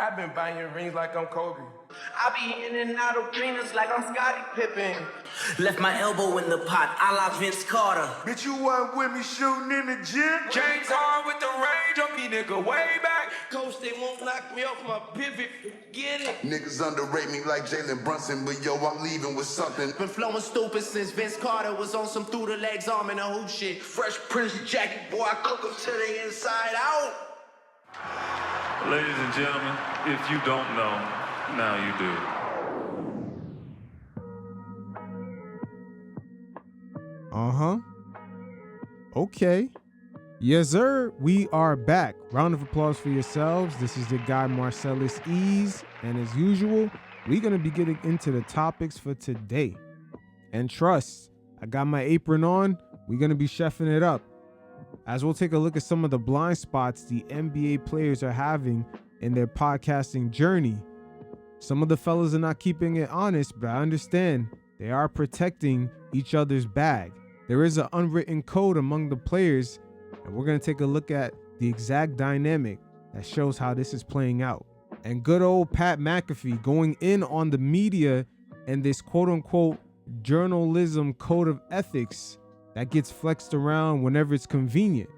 I've been buying rings like I'm Kobe. I be in and out of arenas like I'm Scottie Pippen. Left my elbow in the pot, a la Vince Carter. Bitch, you wasn't with me shooting in the gym? James Harden with the range on me, nigga, way back. Coach, they won't knock me off my pivot. Get it. Niggas underrate me like Jalen Brunson, but yo, I'm leaving with something. Been flowing stupid since Vince Carter was on some through the legs arm and a hoop shit. Fresh Prince jacket, boy, I cook them to the inside out. Ladies and gentlemen, if you don't know, now you do. Okay. Yes, sir. We are back. Round of applause for yourselves. This is the guy Marcellus Ease. And as usual, we're going to be getting into the topics for today. And trust, I got my apron on. We're going to be chefing it up. As we'll take a look at some of the blind spots the NBA players are having in their podcasting journey. Some of the fellas are not keeping it honest, but I understand they are protecting each other's bag. There is an unwritten code among the players, and we're going to take a look at the exact dynamic that shows how this is playing out. And good old Pat McAfee going in on the media and this quote-unquote journalism code of ethics that gets flexed around whenever it's convenient.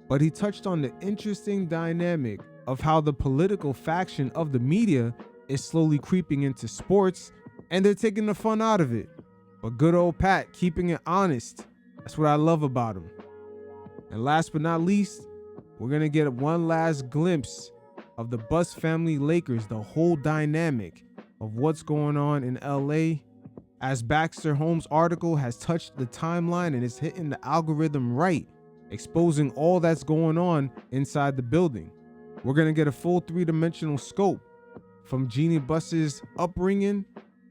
But he touched on the interesting dynamic of how the political faction of the media is slowly creeping into sports, and they're taking the fun out of it. But good old Pat keeping it honest. That's what I love about him. And last but not least, we're going to get one last glimpse of the Bus Family Lakers, the whole dynamic of what's going on in LA, as Baxter Holmes' article has touched the timeline and is hitting the algorithm right, exposing all that's going on inside the building. We're going to get a full three-dimensional scope from Jeanie Buss's upbringing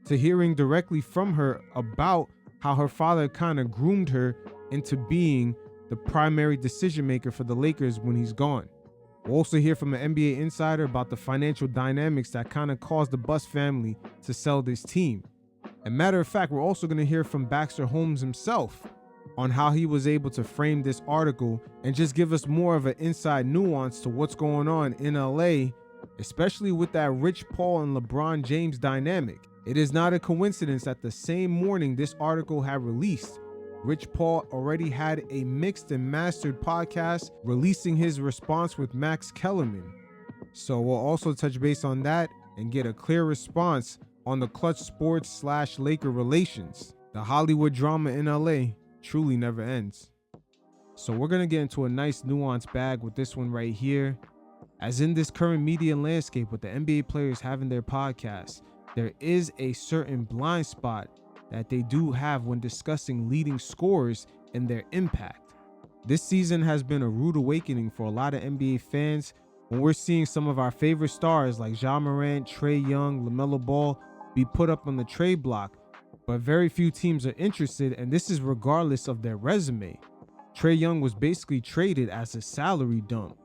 to hearing directly from her about how her father kind of groomed her into being the primary decision maker for the Lakers when he's gone. We'll also hear from an NBA insider about the financial dynamics that kind of caused the Buss family to sell this team. And matter of fact, we're also going to hear from Baxter Holmes himself on how he was able to frame this article and just give us more of an inside nuance to what's going on in LA, especially with that Rich Paul and LeBron James dynamic. It is not a coincidence that the same morning this article had released, Rich Paul already had a mixed and mastered podcast releasing his response with Max Kellerman. So we'll also touch base on that and get a clear response on the Clutch Sports / Laker relations. The Hollywood drama in LA truly never ends. So we're going to get into a nice nuanced bag with this one right here. As in this current media landscape with the NBA players having their podcasts, there is a certain blind spot that they do have when discussing leading scorers and their impact. This season has been a rude awakening for a lot of NBA fans when we're seeing some of our favorite stars like Ja Morant, Trae Young, LaMelo Ball be put up on the trade block, but very few teams are interested, and this is regardless of their resume. Trae Young was basically traded as a salary dump,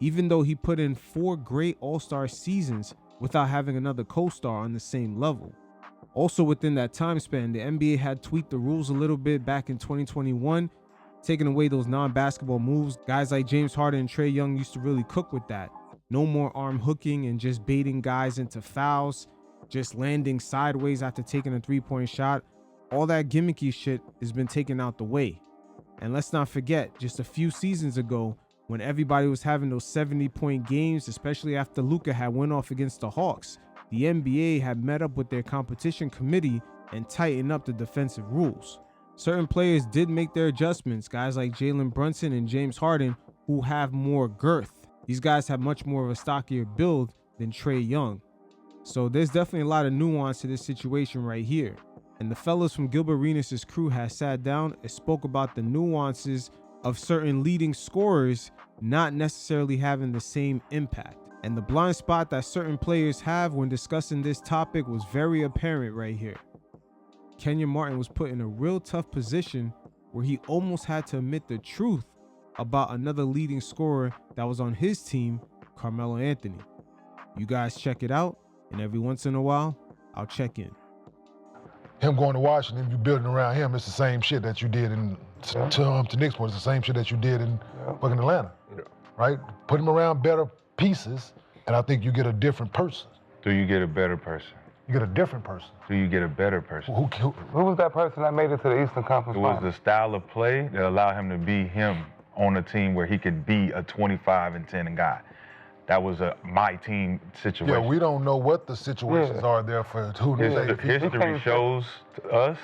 even though he put in 4 great All-Star seasons without having another co-star on the same level. Also within that time span, the NBA had tweaked the rules a little bit back in 2021, taking away those non-basketball moves. Guys like James Harden and Trae Young used to really cook with that. No more arm hooking and just baiting guys into fouls, just landing sideways after taking a three-point shot. All that gimmicky shit has been taken out the way. And let's not forget, just a few seasons ago, when everybody was having those 70-point games, especially after Luka had went off against the Hawks, the NBA had met up with their competition committee and tightened up the defensive rules. Certain players did make their adjustments, guys like Jalen Brunson and James Harden, who have more girth. These guys have much more of a stockier build than Trae Young. So there's definitely a lot of nuance to this situation right here. And the fellas from Gilbert Arenas' crew has sat down and spoke about the nuances of certain leading scorers not necessarily having the same impact. And the blind spot that certain players have when discussing this topic was very apparent right here. Kenyon Martin was put in a real tough position where he almost had to admit the truth about another leading scorer that was on his team, Carmelo Anthony. You guys check it out, and every once in a while, I'll check in. Him going to Washington, you building around him, it's the same shit that you did to Nick's point, it's the same shit that you did in fucking Atlanta, right? Put him around better pieces And I think you get a different person. Do you get a better person? You get a different person. Do you get a better person? Who was that person that made it to the Eastern Conference It was Finals? the style of play that allowed him to be him on a team where he could be a 25-10 guy. That was my team situation. Yeah, we don't know what the situations are there for who knows. History shows to us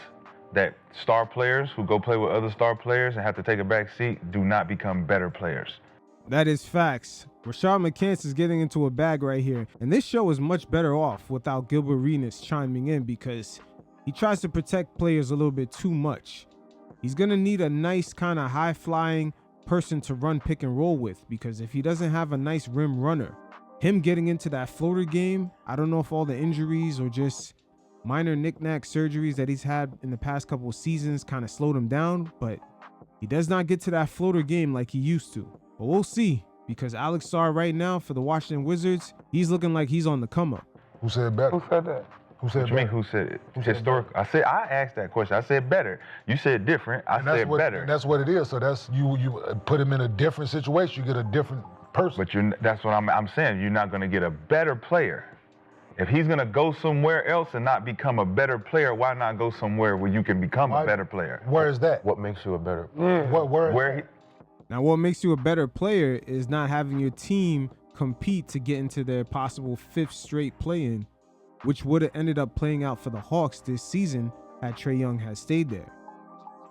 that star players who go play with other star players and have to take a back seat do not become better players. That is facts. Rashad McCants is getting into a bag right here. And this show is much better off without Gilbert Arenas chiming in because he tries to protect players a little bit too much. He's going to need a nice kind of high-flying person to run pick and roll with, because if he doesn't have a nice rim runner, him getting into that floater game, I don't know if all the injuries or just minor knick-knack surgeries that he's had in the past couple of seasons kind of slowed him down, but he does not get to that floater game like he used to. But we'll see, because Alex Sarr right now for the Washington Wizards, he's looking like he's on the come up. Who said better? Who said that? Who said What you mean, who said it? Historic. I asked that question. I said better. You said different. I said better. And that's what it is. So that's you put him in a different situation, you get a different person. But that's what I'm saying. You're not going to get a better player. If he's going to go somewhere else and not become a better player, why not go somewhere where you can become a better player? Where is that? What makes you a better? Now, what makes you a better player is not having your team compete to get into their possible 5th straight play-in, which would have ended up playing out for the Hawks this season had Trae Young had stayed there.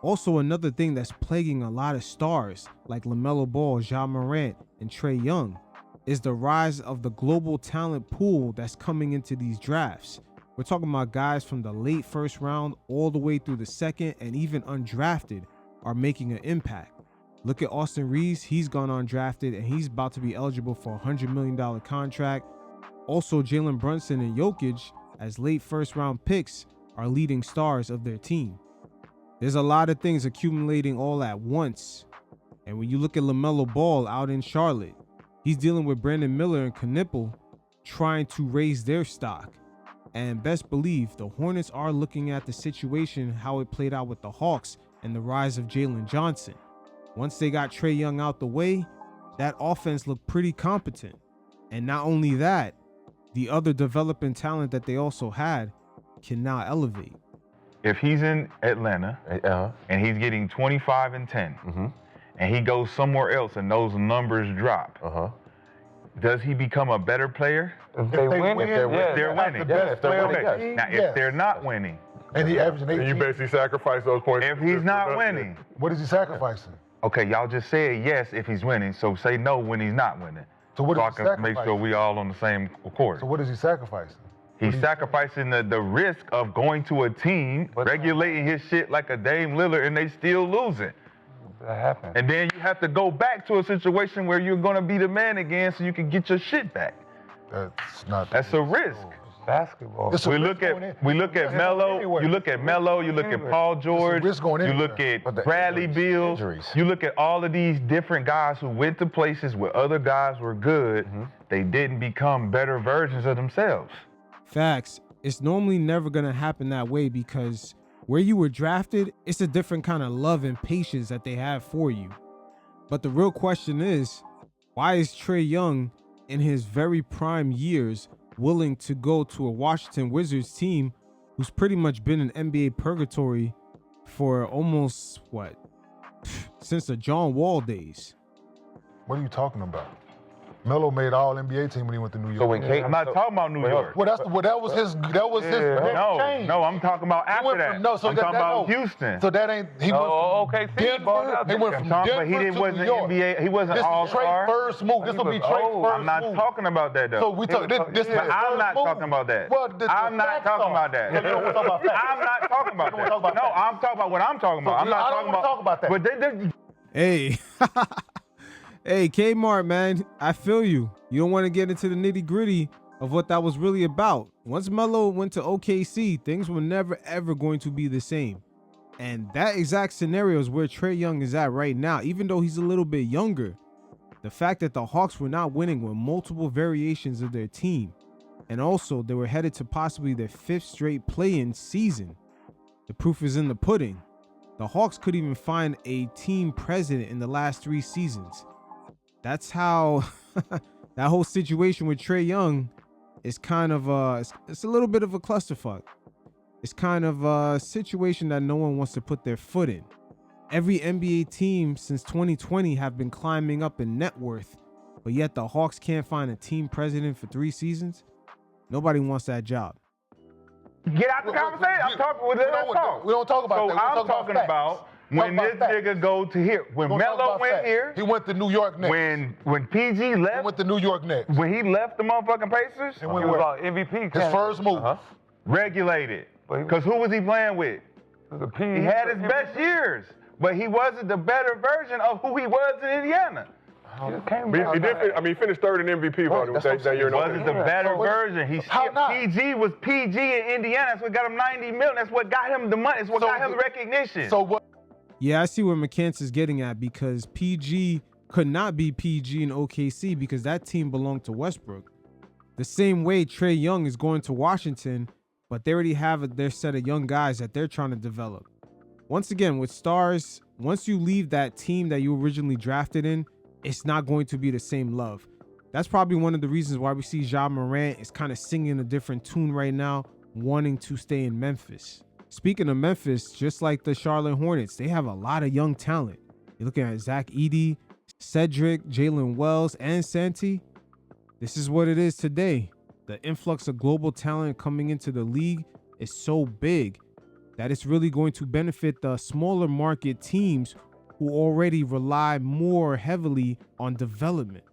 Also, another thing that's plaguing a lot of stars like LaMelo Ball, Ja Morant, and Trae Young is the rise of the global talent pool that's coming into these drafts. We're talking about guys from the late first round all the way through the second, and even undrafted are making an impact. Look at Austin Reeves. He's gone undrafted and he's about to be eligible for a $100 million contract. Also, Jalen Brunson and Jokic, as late first round picks, are leading stars of their team. There's a lot of things accumulating all at once. And when you look at LaMelo Ball out in Charlotte, he's dealing with Brandon Miller and Knipple trying to raise their stock. And best believe the Hornets are looking at the situation, how it played out with the Hawks and the rise of Jalen Johnson. Once they got Trae Young out the way, that offense looked pretty competent. And not only that, the other developing talent that they also had can now elevate. If he's in Atlanta and he's getting 25 and 10, and he goes somewhere else and those numbers drop, does he become a better player? If they win, if they're winning. Okay. Now, if they're not winning, and he averaging 18. You basically sacrifice those points. if he's not winning, What is he sacrificing? okay, y'all just said yes if he's winning, so say no when he's not winning. So what is I he can make sacrificing? sure we all on the same accord. So what is he sacrificing? He's sacrificing the risk of going to a team, regulating his shit like a Dame Lillard, and they still losing. That happened. And then you have to go back to a situation where you're gonna be the man again so you can get your shit back. That's a risk. Basketball. It's a We risk look at going in. Melo, Anywhere. you look at Melo, you look at Paul George, risk going you look anywhere. at Bradley Beal, you look at all of these different guys who went to places where other guys were good, they didn't become better versions of themselves. Facts. It's normally never going to happen that way because where you were drafted, it's a different kind of love and patience that they have for you. But the real question is, why is Trae Young in his very prime years willing to go to a Washington Wizards team who's pretty much been in NBA purgatory for almost, since the John Wall days? What are you talking about? Melo made all NBA team when he went to New York. So when I'm not talking about New York. Well, that was his change. No, I'm talking about after that. I'm talking about Houston. So that ain't, he went from Denver, he went from Denver but he to New York. NBA, he wasn't This all is Trae's first move. This will be Trae's first I'm not move. talking about that though. So we talk, this is I'm not talking about that. Well, I'm not talking about that. So you don't want to talk about facts. I'm not talking about that. No, I'm talking about what I'm talking about. I'm not talking about. talk about that. But Hey, hey, Kmart, man, I feel you. You don't want to get into the nitty gritty of what that was really about. Once Melo went to OKC, things were never, ever going to be the same. And that exact scenario is where Trae Young is at right now, even though he's a little bit younger. The fact that the Hawks were not winning with multiple variations of their team. And also, they were headed to possibly their 5th straight play-in season. The proof is in the pudding. The Hawks couldn't even find a team president in the last 3 seasons. That's how that whole situation with Trae Young is kind of it's a little bit of a clusterfuck. It's kind of a situation that no one wants to put their foot in. Every NBA team since 2020 have been climbing up in net worth, but yet the Hawks can't find a team president for 3 seasons. Nobody wants that job. Get out the conversation. I'm talking with let's talk. We don't talk about that. So I'm talking about when this nigga go to here. When Melo went here. He went to New York Knicks. When PG left. He went to New York Knicks. When he left the motherfucking Pacers. He was about MVP. His first move. Regulated. Because who was he playing with? He had his best years, but he wasn't the better version of who he was in Indiana. He finished third in MVP voting that year. He wasn't the better version. PG was PG in Indiana. That's what got him $90 million. That's what got him the money. That's what got him the recognition. So what? Yeah, I see where McCants is getting at, because PG could not be PG in OKC because that team belonged to Westbrook. The same way Trae Young is going to Washington, but they already have their set of young guys that they're trying to develop. Once again, with stars, once you leave that team that you originally drafted in, it's not going to be the same love. That's probably one of the reasons why we see Ja Morant is kind of singing a different tune right now, wanting to stay in Memphis. Speaking of Memphis, just like the Charlotte Hornets, they have a lot of young talent. You're looking at Zach Edey, Cedric, Jalen Wells, and Santi. This is what it is today. The influx of global talent coming into the league is so big that it's really going to benefit the smaller market teams who already rely more heavily on development.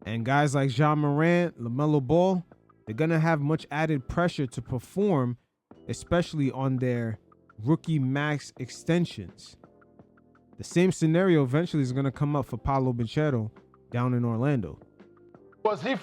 And guys like Ja Morant, LaMelo Ball, they're going to have much added pressure to perform, especially on their rookie max extensions. The same scenario eventually is going to come up for Paolo Banchero down in Orlando.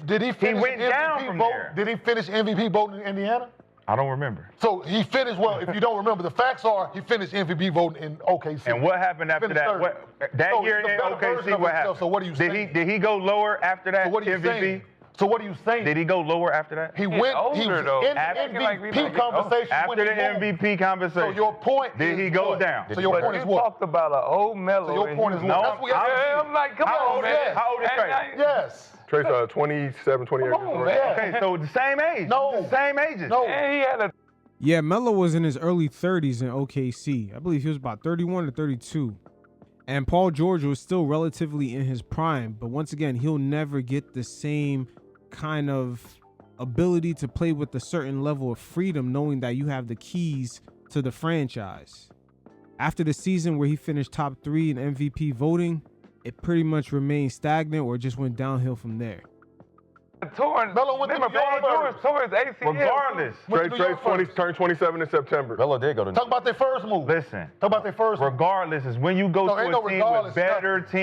Did he finish went down MVP from vote? there. Did he finish MVP voting in Indiana? I don't remember. So he finished, well, if you don't remember, the facts are he finished MVP voting in OKC. And what happened after that? That year in OKC, what happened? So what are you saying? Did he go lower after that? So what are you MVP? saying? So what are you saying? Did he go lower after that? He went older, in though. the Acting like we MVP conversation. After the MVP conversation. So your point did he is go what? down? So your point is You what? talked about an old Melo. So your point is what? No, That's what I'm like, come How on, old man. is- how old is Trey? Yes. Trey's 27, 28 years old. Okay, so the same age. No. The same ages. No. And he had a Yeah, Melo was in his early 30s in OKC. I believe he was about 31 or 32. And Paul George was still relatively in his prime, but once again, he'll never get the same kind of ability to play with a certain level of freedom, knowing that you have the keys to the franchise. After the season where he finished top 3 in MVP voting, it pretty much remained stagnant or just went downhill from there. torn. Melo went to Remember, New York Paul George tore his ACL. Regardless. Trey turned 27 in September. Melo did go to New Talk about their first move. Listen. Talk about their first move. Regardless is when you go No, to ain't a no team regardless,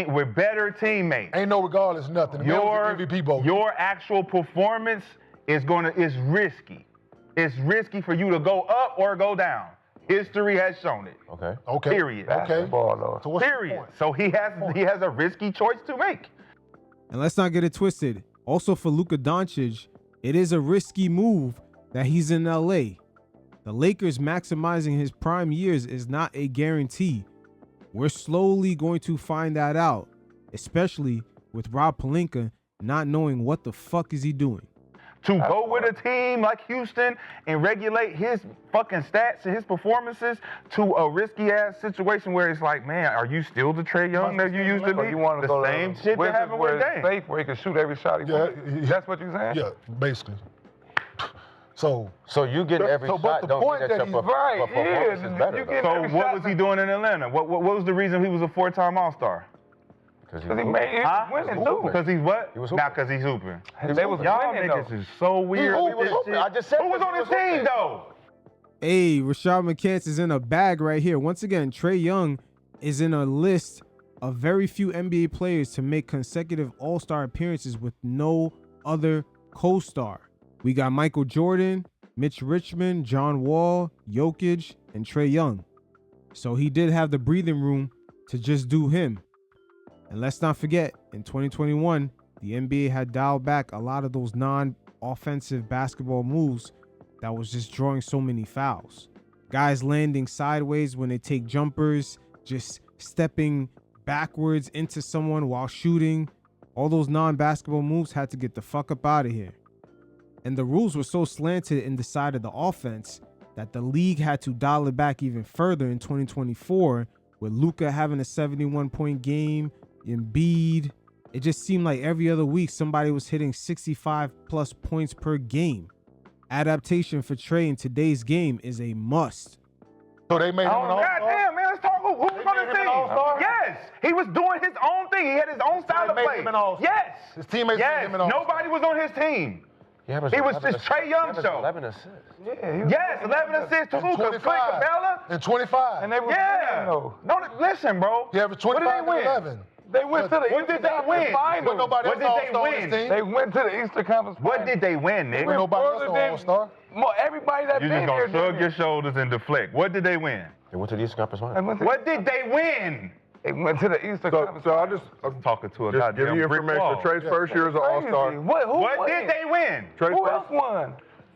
with better teammates. Ain't no regardless nothing. The man was the MVP vote. Your actual performance is risky. It's risky for you to go up or go down. History has shown it. Okay. Okay. Period. basketball, though. So what's your Period. point? So he has a risky choice to make. And let's not get it twisted. Also for Luka Doncic, it is a risky move that he's in LA. The Lakers maximizing his prime years is not a guarantee. We're slowly going to find that out, especially with Rob Pelinka not knowing what the fuck is he doing. To go with a team like Houston and regulate his fucking stats and his performances to a risky ass situation where it's like, man, are you still the Trae Young that you used to be? You want to The go same to shit that happened with where it's Dame. safe, where he can shoot every shot he wants. That's what you're saying? Yeah, basically. So you get every but shot, the don't point mean that that your he's right, performance yeah, is better, you though. get So every what shot was he doing in Atlanta? What was the reason he was a 4-time All-Star? Because he made winning too. Because he's what? He was Not because he's hooping. They was Y'all winning, niggas though. is so weird. He with was this hooping. shit. I just said Who was on his team though? Hey, Rashad McCants is in a bag right here. Once again, Trae Young is in a list of very few NBA players to make consecutive All-Star appearances with no other co-star. We got Michael Jordan, Mitch Richmond, John Wall, Jokic, and Trae Young. So he did have the breathing room to just do him. And let's not forget, in 2021, the NBA had dialed back a lot of those non-offensive basketball moves that was just drawing so many fouls. Guys landing sideways when they take jumpers, just stepping backwards into someone while shooting. All those non-basketball moves had to get the fuck up out of here. And the rules were so slanted in the side of the offense that the league had to dial it back even further in 2024, with Luka having a 71-point game, Embiid. It just seemed like every other week somebody was hitting 65 plus points per game. Adaptation for Trey in today's game is a must. So they made him an all-star? Goddamn, man, let's talk who was on his team. Yes, he was doing his own thing. He had his own style of made play. him an all-star. Yes. His teammates made him an all-star. Nobody was on his team. He was just Trey Young show. 11 assists. Yeah, yes, 11 assists to who? 25. Capella? And 25. And they were No, listen, bro. He averaged 25 and 11. They went to the When did they win? When nobody What else did they all-star on win? his team. They went to the Eastern Conference Finals. What did they win, nigga? When nobody else on all-star. Everybody that You been just gonna there shrug did your it. shoulders and deflect. What did they win? They went to the Eastern Conference Finals. What did they win? They went to the Eastern Conference So I Finals. just Talking to a give goddamn you brick information. wall. Trey's first year as an all-star. What did they win? Trey's Who first. else won?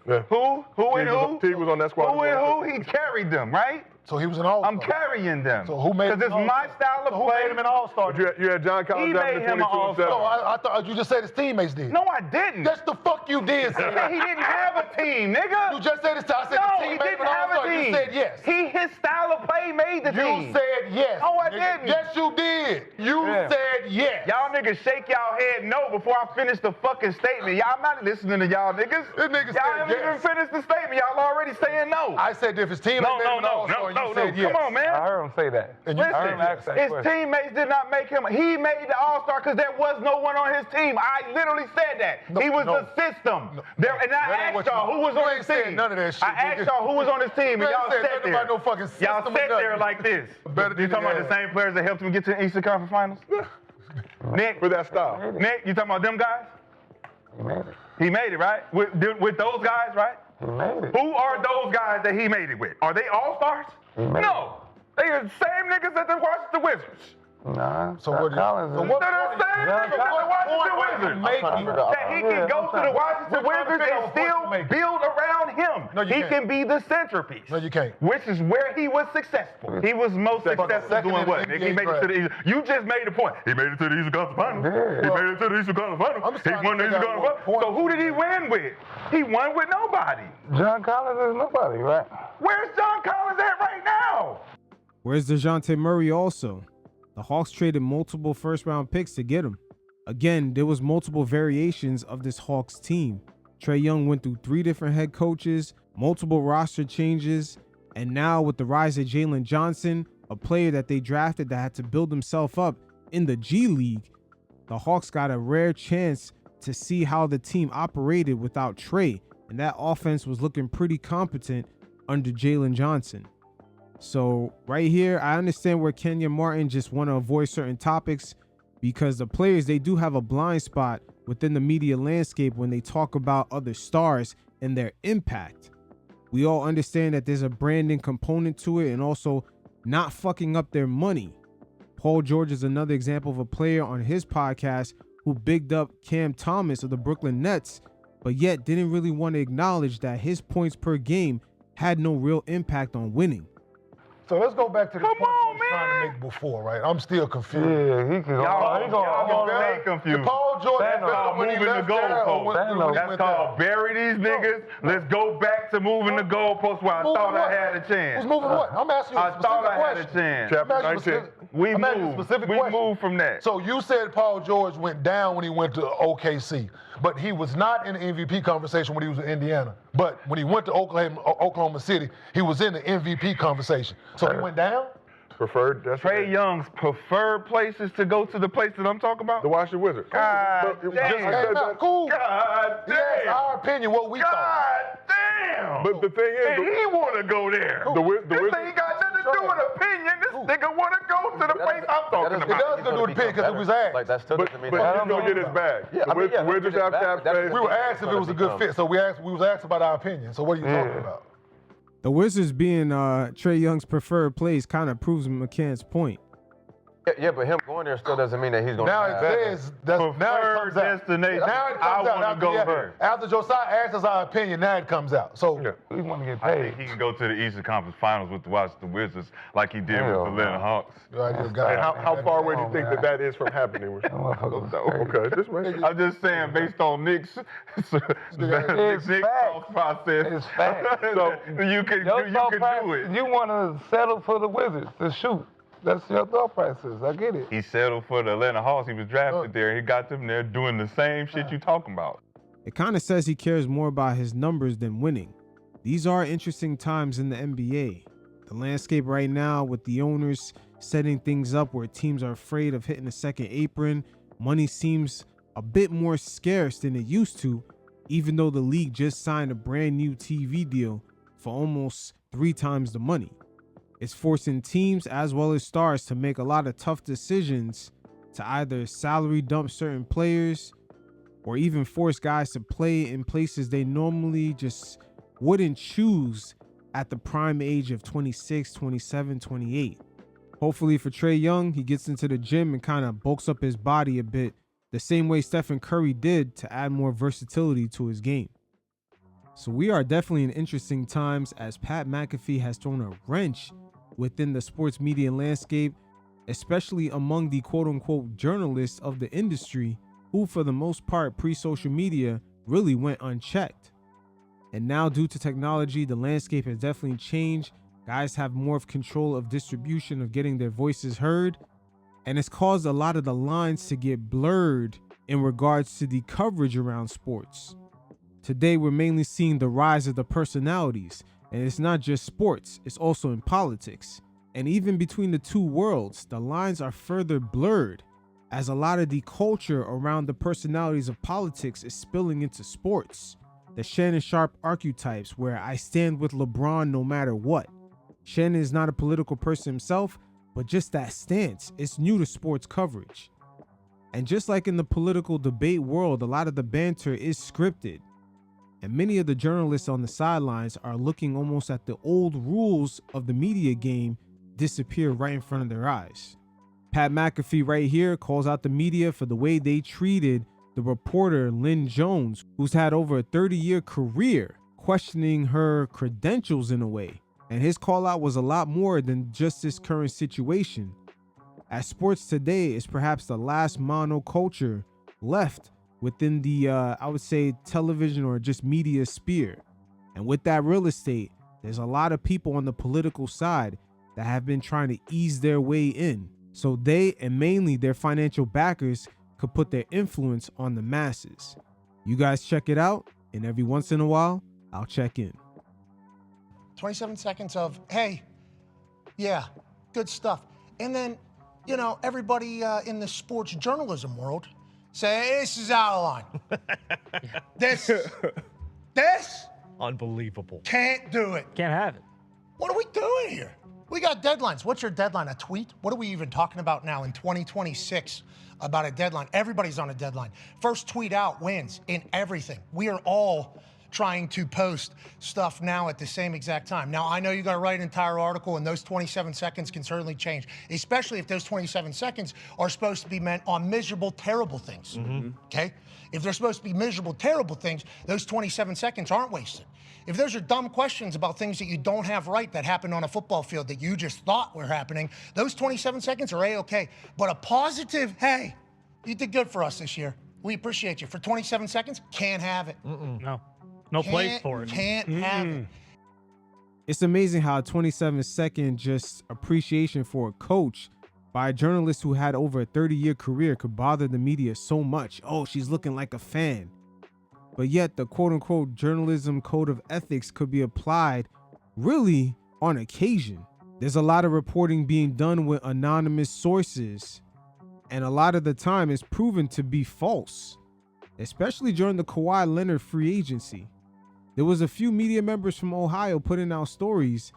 Yeah. Who and who? T was on that squad. Who and who? He carried them, right? So he was an all-star. I'm carrying them. So who made him Because an it's my all-star? style of So who play. made him an all-star? But you had John Collins He having made the him an 22 and 7. No, I thought you just said his teammates did. No, I didn't. That's the fuck you did, He sir. said he didn't have a team, nigga. You just said this. I said No, the he team made him didn't an have a all-star. team. You said yes. His style of play made the team. You said yes. No, I nigga. didn't. Yes, you did. You said yes. Y'all niggas shake y'all head no before I finish the fucking statement. Y'all, I'm not listening to y'all niggas. This nigga Y'all said haven't even yes. finished the statement. Y'all already saying no. I said if his teammates made him an all-star, you said yes. Come on, man. I heard him say that. And you Listen, heard him ask that his question. teammates did not make him. He made the All-Star because there was no one on his team. I literally said that. He was the system. And I asked y'all who was on his team. None of that shit. I asked y'all who was on his team, and You ain't y'all said sat nothing there. about no fucking system Y'all or sat there nothing. like this. Better You than talking about that. the same players that helped him get to the Eastern Conference Finals? Nick, For that style. Nick, you talking about them guys? He made it. He made it, right? With those guys, right? He made it. Who are those guys that he made it with? Are they all-stars? No. They are the same niggas that the Washington Wizards. Nah. So what? Collins So is- what? They're the same John niggas that the Washington Wizards. That he can go to the Washington Wizards and still build around him. No, you He can't. can be the centerpiece. No, you can't. Which is where he was successful. He was most successful second doing in what? the Nigga? He NBA made it to the draft. You just made a point. He made it to the Eastern Conference Finals. Yeah. He made it to the Eastern Conference I'm Finals. just He trying to won the figure Eastern out Conference what Finals. So who did he win with? He won with nobody. John Collins is nobody, right? Where's John Collins at right now? Where's DeJounte Murray also? The Hawks traded multiple first-round picks to get him. Again, there was multiple variations of this Hawks team. Trae Young went through 3 different head coaches, multiple roster changes, and now with the rise of Jalen Johnson, a player that they drafted that had to build himself up in the G League, the Hawks got a rare chance to see how the team operated without Trae, and that offense was looking pretty competent under Jalen Johnson. So right here, I understand where Kenya Martin just want to avoid certain topics because the players, they do have a blind spot within the media landscape when they talk about other stars and their impact. We all understand that there's a branding component to it and also not fucking up their money. Paul George is another example of a player on his podcast who bigged up Cam Thomas of the Brooklyn Nets, but yet didn't really want to acknowledge that his points per game had no real impact on winning. So let's go back to the Come point on, you was trying to make before, right? I'm still confused. Yeah, he can. Y'all stay confused. Paul George That's called moving the goalpost. That's called bury these niggas. Let's go back to moving the goalpost where I thought I had a chance. Who's moving what? I'm asking you a I thought I had a specific question. chance. Chapter I'm asking you 19. We I'm asking you a moved. specific We question. moved from that. So you said Paul George went down when he went to OKC, but he was not in the MVP conversation when he was in Indiana. But when he went to Oklahoma City, he was in the MVP conversation. So he went down? Preferred. That's Trae Young's preferred places to go to the place that I'm talking about? The Washington Wizards. God But- damn. just- I said that- Cool. God Yes, damn. our opinion, what we thought. God damn. But the thing is, And he want to go there. the This Wizards. ain't got nothing to do with opinion. This nigga want to go to the place I'm talking It about. does go to the pin because it was asked. Like that still But doesn't mean he's gonna get his bag. Yeah, The Wizards have cap space. We were asked if it was a good fit, so we was asked about our opinion. So what are you talking about? The Wizards being Trae Young's preferred place kind of proves McCann's point. Yeah, but him going there still doesn't mean that he's going Now to it says now it Preferred comes out. destination. Now it I comes out. want to go there. After Josiah asked us our opinion, now it comes out. So We want to get I paid. think he can go to the Eastern Conference Finals with the Washington Wizards like he did with the Atlanta Hawks. And how far away do you think that is from happening? Okay, just make I'm just saying, based on Nick's thought process, It's fact. so you can Your thought do process, it. you want to settle for the Wizards to shoot. That's your thought process. I get it. He settled for the Atlanta Hawks. He was drafted there. He got them there doing the same shit you talking about. It kind of says he cares more about his numbers than winning. These are interesting times in the NBA. The landscape right now with the owners setting things up where teams are afraid of hitting the second apron, money seems a bit more scarce than it used to, even though the league just signed a brand new TV deal for almost 3 times the money. It's forcing teams as well as stars to make a lot of tough decisions to either salary dump certain players or even force guys to play in places they normally just wouldn't choose at the prime age of 26, 27, 28. Hopefully for Trae Young, he gets into the gym and kind of bulks up his body a bit, the same way Stephen Curry did, to add more versatility to his game. So we are definitely in interesting times as Pat McAfee has thrown a wrench within the sports media landscape, especially among the quote-unquote journalists of the industry who, for the most part, pre-social media, really went unchecked. And now, due to technology, the landscape has definitely changed. Guys have more of control of distribution, of getting their voices heard, and it's caused a lot of the lines to get blurred in regards to the coverage around sports. Today, we're mainly seeing the rise of the personalities, and it's not just sports, it's also in politics. And even between the two worlds, the lines are further blurred, as a lot of the culture around the personalities of politics is spilling into sports. The Shannon Sharp archetypes, where I stand with LeBron no matter what. Shannon is not a political person himself, but just that stance, it's new to sports coverage. And just like in the political debate world, a lot of the banter is scripted. And many of the journalists on the sidelines are looking almost at the old rules of the media game disappear right in front of their eyes. Pat McAfee right here calls out the media for the way they treated the reporter Lynn Jones, who's had over a 30-year career, questioning her credentials in a way. And his call out was a lot more than just this current situation, as sports today is perhaps the last monoculture left within the, I would say, television or just media sphere. And with that real estate, there's a lot of people on the political side that have been trying to ease their way in, so they, and mainly their financial backers, could put their influence on the masses. You guys check it out, and every once in a while, I'll check in. 27 seconds of, hey, yeah, good stuff. And then, you know, everybody in the sports journalism world say, this is out of line. This unbelievable. Can't do it. Can't have it. What are we doing here? We got deadlines. What's your deadline? A tweet? What are we even talking about now in 2026 about a deadline? Everybody's on a deadline. First tweet out wins in everything. We are all trying to post stuff now at the same exact time. Now, I know you got to write an entire article, and those 27 seconds can certainly change, especially if those 27 seconds are supposed to be meant on miserable, terrible things, okay? If they're supposed to be miserable, terrible things, those 27 seconds aren't wasted. If those are dumb questions about things that you don't have right that happen on a football field that you just thought were happening, those 27 seconds are A-okay. But a positive, hey, you did good for us this year. We appreciate you. For 27 seconds, can't have it. No place for it. Can't have it. It's amazing how a 27-second just appreciation for a coach by a journalist who had over a 30-year career could bother the media so much. Oh, she's looking like a fan. But yet the quote-unquote journalism code of ethics could be applied really on occasion. There's a lot of reporting being done with anonymous sources, and a lot of the time it's proven to be false, especially during the Kawhi Leonard free agency. There was a few media members from Ohio putting out stories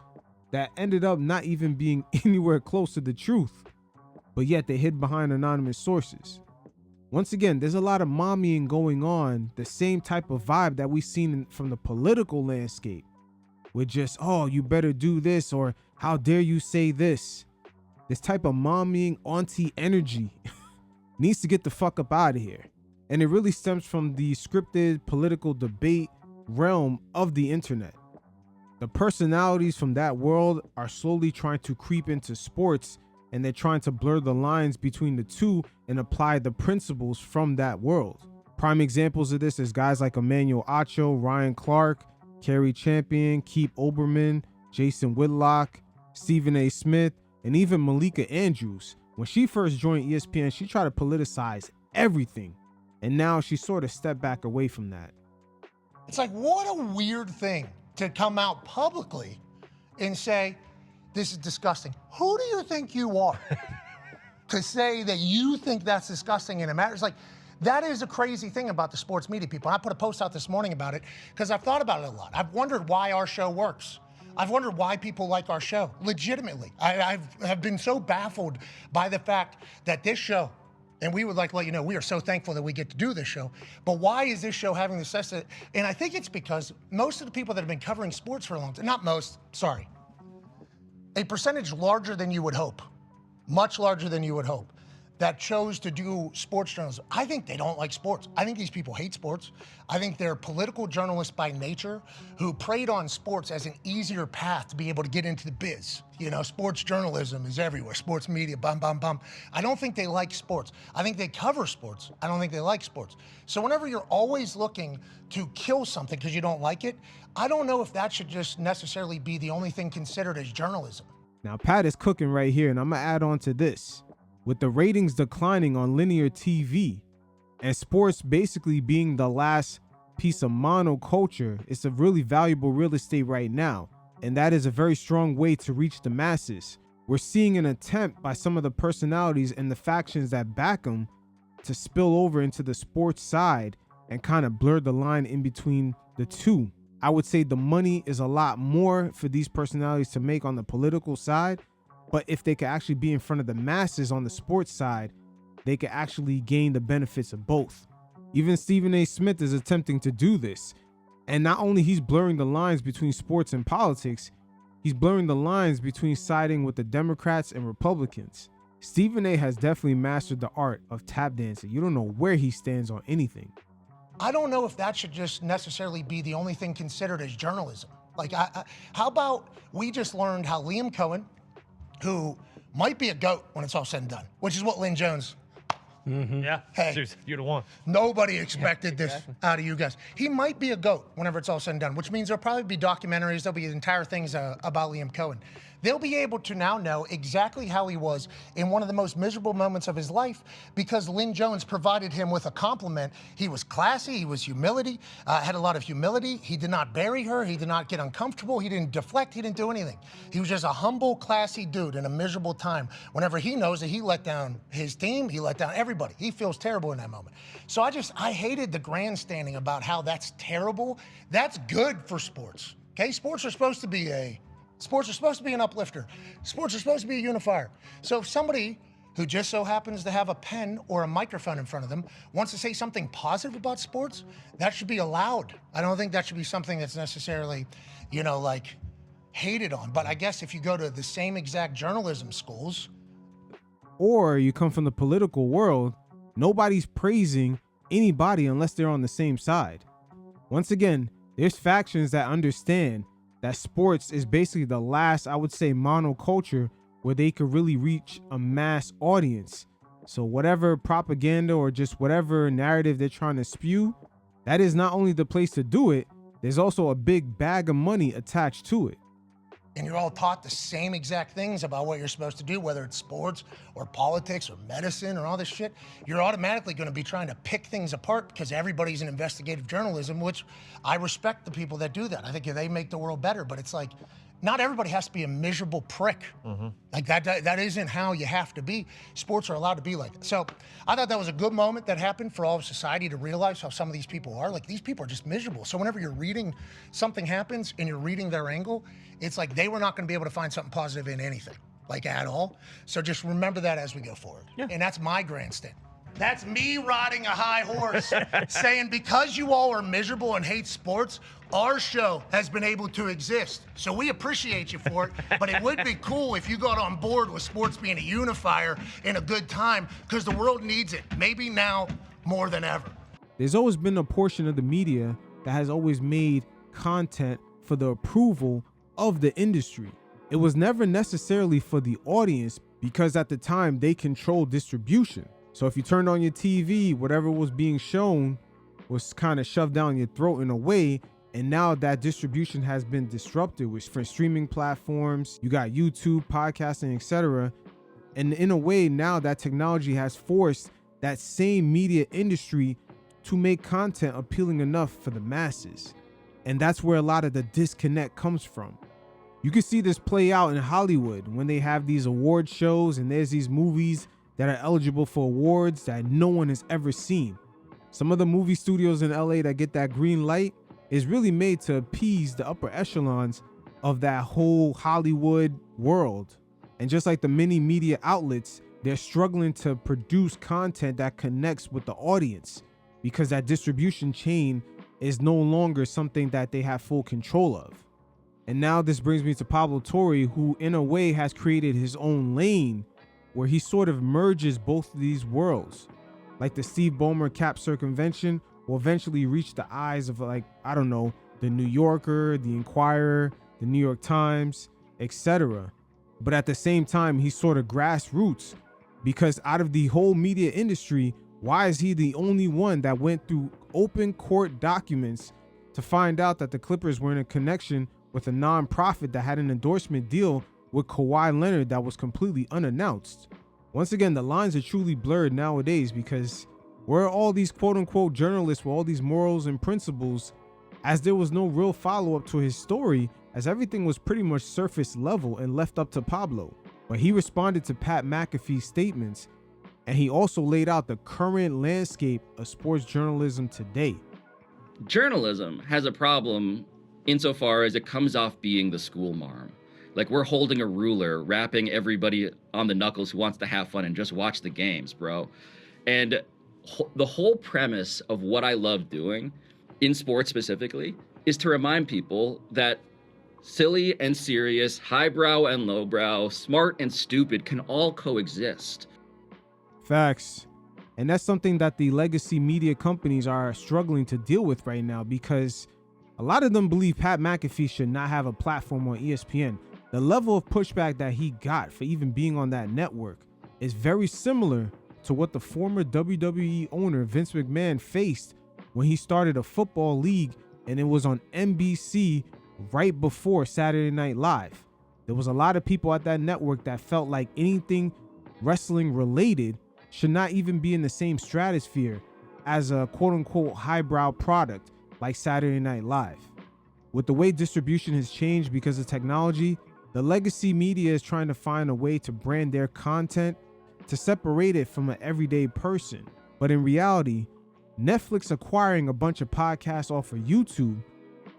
that ended up not even being anywhere close to the truth, but yet they hid behind anonymous sources. Once again, there's a lot of mommying going on, the same type of vibe that we've seen from the political landscape, with just, oh, you better do this, or how dare you say this. this type of mommying auntie energy needs to get the fuck up out of here. And it really stems from the scripted political debate realm of the internet. The personalities from that world are slowly trying to creep into sports, and they're trying to blur the lines between the two and apply the principles from that world. Prime examples of this is guys like Emmanuel Acho, Ryan Clark, Kerry Champion, Keith Olbermann, Jason Whitlock, Stephen A. Smith, and even Malika Andrews. When she first joined ESPN, she tried to politicize everything, and now she sort of stepped back away from that. It's like, what a weird thing to come out publicly and say, this is disgusting. Who do you think you are to say that you think that's disgusting and it matters? Like, that is a crazy thing about the sports media people. And I put a post out this morning about it because I've thought about it a lot. I've wondered why our show works. I've wondered why people like our show, legitimately. I have been so baffled by the fact that this show, and we would like to let you know, we are so thankful that we get to do this show, but why is this show having the success? And I think it's because most of the people that have been covering sports for a long time, not most, sorry, a percentage larger than you would hope, much larger than you would hope, that chose to do sports journalism. I think they don't like sports. I think these people hate sports. I think they're political journalists by nature who preyed on sports as an easier path to be able to get into the biz. You know, sports journalism is everywhere, sports media, bum, bum, bum. I don't think they like sports. I think they cover sports. I don't think they like sports. So whenever you're always looking to kill something because you don't like it, I don't know if that should just necessarily be the only thing considered as journalism. Now, Pat is cooking right here, and I'm gonna add on to this. With the ratings declining on linear TV and sports basically being the last piece of monoculture, it's a really valuable real estate right now. And that is a very strong way to reach the masses. We're seeing an attempt by some of the personalities and the factions that back them to spill over into the sports side and kind of blur the line in between the two. I would say the money is a lot more for these personalities to make on the political side. But if they could actually be in front of the masses on the sports side, they could actually gain the benefits of both. Even Stephen A. Smith is attempting to do this. And not only he's blurring the lines between sports and politics, he's blurring the lines between siding with the Democrats and Republicans. Stephen A. has definitely mastered the art of tap dancing. You don't know where he stands on anything. I don't know if that should just necessarily be the only thing considered as journalism. Like, how about we just learned how Liam Cohen, who might be a GOAT when it's all said and done, which is what Lynn Jones. Yeah, hey, you're the one. Nobody expected this out of you guys. He might be a GOAT whenever it's all said and done, which means there'll probably be documentaries, there'll be entire things about Liam Cohen. They'll be able to now know exactly how he was in one of the most miserable moments of his life because Lynn Jones provided him with a compliment. He was classy, he was had a lot of humility. He did not bury her, he did not get uncomfortable, he didn't deflect, he didn't do anything. He was just a humble, classy dude in a miserable time. Whenever he knows that he let down his team, he let down everybody. He feels terrible in that moment. So I hated the grandstanding about how that's terrible. That's good for sports, okay? Sports are supposed to be an uplifter. Sports are supposed to be a unifier. So if somebody who just so happens to have a pen or a microphone in front of them wants to say something positive about sports, that should be allowed. I don't think that should be something that's necessarily, like hated on. But I guess if you go to the same exact journalism schools, or you come from the political world, nobody's praising anybody unless they're on the same side. Once again, there's factions that understand that sports is basically the last, I would say, monoculture where they could really reach a mass audience. So whatever propaganda or just whatever narrative they're trying to spew, that is not only the place to do it, there's also a big bag of money attached to it. And you're all taught the same exact things about what you're supposed to do, whether it's sports or politics or medicine or all this shit, you're automatically going to be trying to pick things apart because everybody's in investigative journalism, which I respect the people that do that. I think they make the world better, but it's like, not everybody has to be a miserable prick. Like that isn't how you have to be. Sports are allowed to be like that. So I thought that was a good moment that happened for all of society to realize how some of these people are. Like, these people are just miserable. So whenever you're reading something happens and you're reading their angle, it's like they were not going to be able to find something positive in anything, like at all. So just remember that as we go forward. Yeah. And that's my grandstand. That's me riding a high horse saying because you all are miserable and hate sports, our show has been able to exist. So we appreciate you for it, but it would be cool if you got on board with sports being a unifier in a good time because the world needs it, maybe now more than ever. There's always been a portion of the media that has always made content for the approval of the industry. It was never necessarily for the audience because at the time they controlled distribution. So if you turned on your TV, whatever was being shown was kind of shoved down your throat in a way. And now that distribution has been disrupted with different streaming platforms. You got YouTube, podcasting, etc. And in a way, now that technology has forced that same media industry to make content appealing enough for the masses. And that's where a lot of the disconnect comes from. You can see this play out in Hollywood when they have these award shows and there's these movies that are eligible for awards that no one has ever seen. Some of the movie studios in LA that get that green light is really made to appease the upper echelons of that whole Hollywood world. And just like the many media outlets, they're struggling to produce content that connects with the audience because that distribution chain is no longer something that they have full control of. And now this brings me to Pablo Torre, who in a way has created his own lane where he sort of merges both of these worlds. Like the Steve Ballmer cap circumvention will eventually reach the eyes of the New Yorker, the Inquirer, the New York Times, etc. But at the same time, he's sort of grassroots because out of the whole media industry, why is he the only one that went through open court documents to find out that the Clippers were in a connection with a non-profit that had an endorsement deal with Kawhi Leonard that was completely unannounced? Once again, the lines are truly blurred nowadays because where are all these quote-unquote journalists with all these morals and principles, as there was no real follow-up to his story, as everything was pretty much surface level and left up to Pablo. But he responded to Pat McAfee's statements, and he also laid out the current landscape of sports journalism today. Journalism has a problem insofar as it comes off being the school marm. Like we're holding a ruler, rapping everybody on the knuckles who wants to have fun and just watch the games, bro. And the whole premise of what I love doing, in sports specifically, is to remind people that silly and serious, highbrow and lowbrow, smart and stupid can all coexist. Facts. And that's something that the legacy media companies are struggling to deal with right now because a lot of them believe Pat McAfee should not have a platform on ESPN. The level of pushback that he got for even being on that network is very similar to what the former WWE owner Vince McMahon faced when he started a football league and it was on NBC right before Saturday Night Live. There was a lot of people at that network that felt like anything wrestling related should not even be in the same stratosphere as a quote-unquote highbrow product like Saturday Night Live. With the way distribution has changed because of technology, the legacy media is trying to find a way to brand their content to separate it from an everyday person. But in reality, Netflix acquiring a bunch of podcasts off of YouTube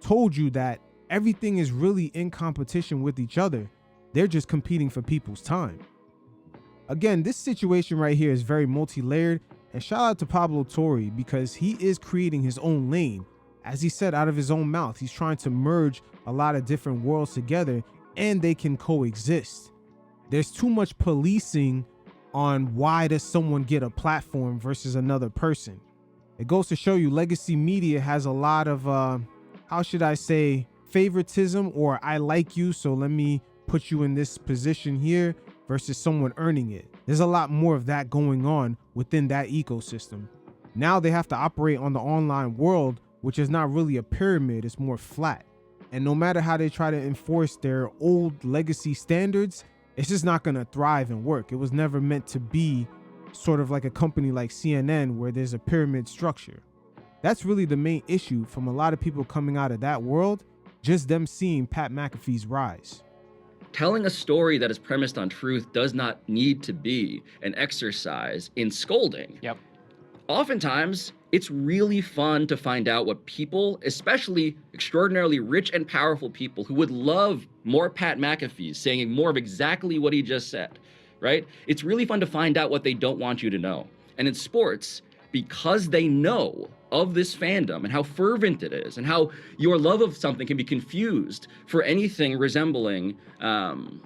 told you that everything is really in competition with each other. They're just competing for people's time. Again, this situation right here is very multi-layered, and shout out to Pablo Torre because he is creating his own lane. As he said out of his own mouth, he's trying to merge a lot of different worlds together and they can coexist. There's too much policing on why does someone get a platform versus another person. It goes to show you legacy media has a lot of, favoritism, or I like you, so let me put you in this position here versus someone earning it. There's a lot more of that going on within that ecosystem. Now they have to operate on the online world, which is not really a pyramid, it's more flat. And no matter how they try to enforce their old legacy standards, it's just not going to thrive and work. It was never meant to be sort of like a company like CNN where there's a pyramid structure. That's really the main issue from a lot of people coming out of that world, just them seeing Pat McAfee's rise. Telling a story that is premised on truth does not need to be an exercise in scolding. Yep. Oftentimes, it's really fun to find out what people, especially extraordinarily rich and powerful people who would love more Pat McAfee's saying more of exactly what he just said, right? It's really fun to find out what they don't want you to know. And in sports, because they know of this fandom and how fervent it is and how your love of something can be confused for anything resembling, an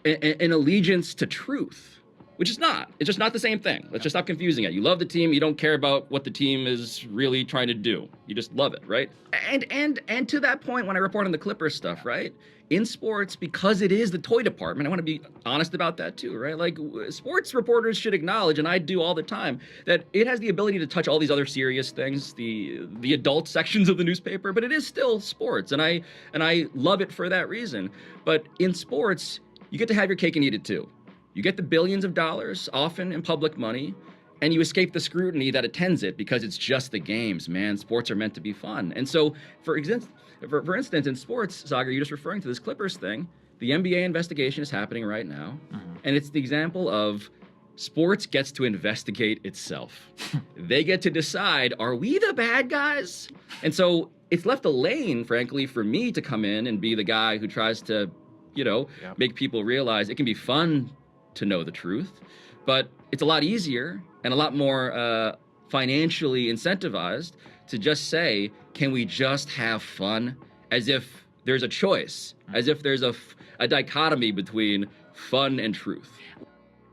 allegiance to truth. Which is not. It's just not the same thing. Let's just stop confusing it. You love the team. You don't care about what the team is really trying to do. You just love it, right? And to that point, when I report on the Clippers stuff, right? In sports, because it is the toy department, I want to be honest about that too, right? Like sports reporters should acknowledge, and I do all the time, that it has the ability to touch all these other serious things, the adult sections of the newspaper, but it is still sports, and I love it for that reason. But in sports, you get to have your cake and eat it too. You get the billions of dollars, often in public money, and you escape the scrutiny that attends it because it's just the games, man. Sports are meant to be fun. And so, for instance, in sports, Sagar, you're just referring to this Clippers thing. The NBA investigation is happening right now, and it's the example of sports gets to investigate itself. They get to decide, are we the bad guys? And so it's left a lane, frankly, for me to come in and be the guy who tries to, make people realize it can be fun to know the truth, but it's a lot easier and a lot more financially incentivized to just say, can we just have fun? As if there's a choice, as if there's a dichotomy between fun and truth.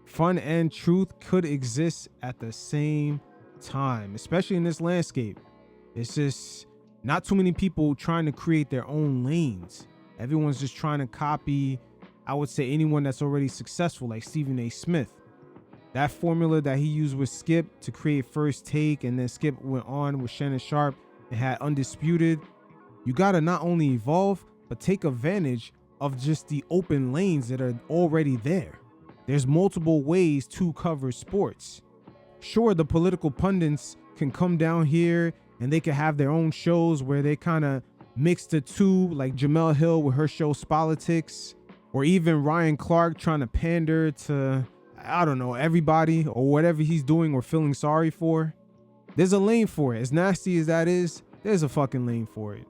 Fun and truth could exist at the same time, especially in this landscape. It's just not too many people trying to create their own lanes. Everyone's just trying to copy, I would say, anyone that's already successful, like Stephen A. Smith. That formula that he used with Skip to create First Take, and then Skip went on with Shannon Sharp and had Undisputed. You gotta not only evolve, but take advantage of just the open lanes that are already there. There's multiple ways to cover sports. Sure, the political pundits can come down here and they can have their own shows where they kind of mix the two, like Jamel Hill with her show Spolitics, or even Ryan Clark trying to pander to, I don't know, everybody or whatever he's doing or feeling sorry for. There's a lane for it. As nasty as that is, there's a fucking lane for it.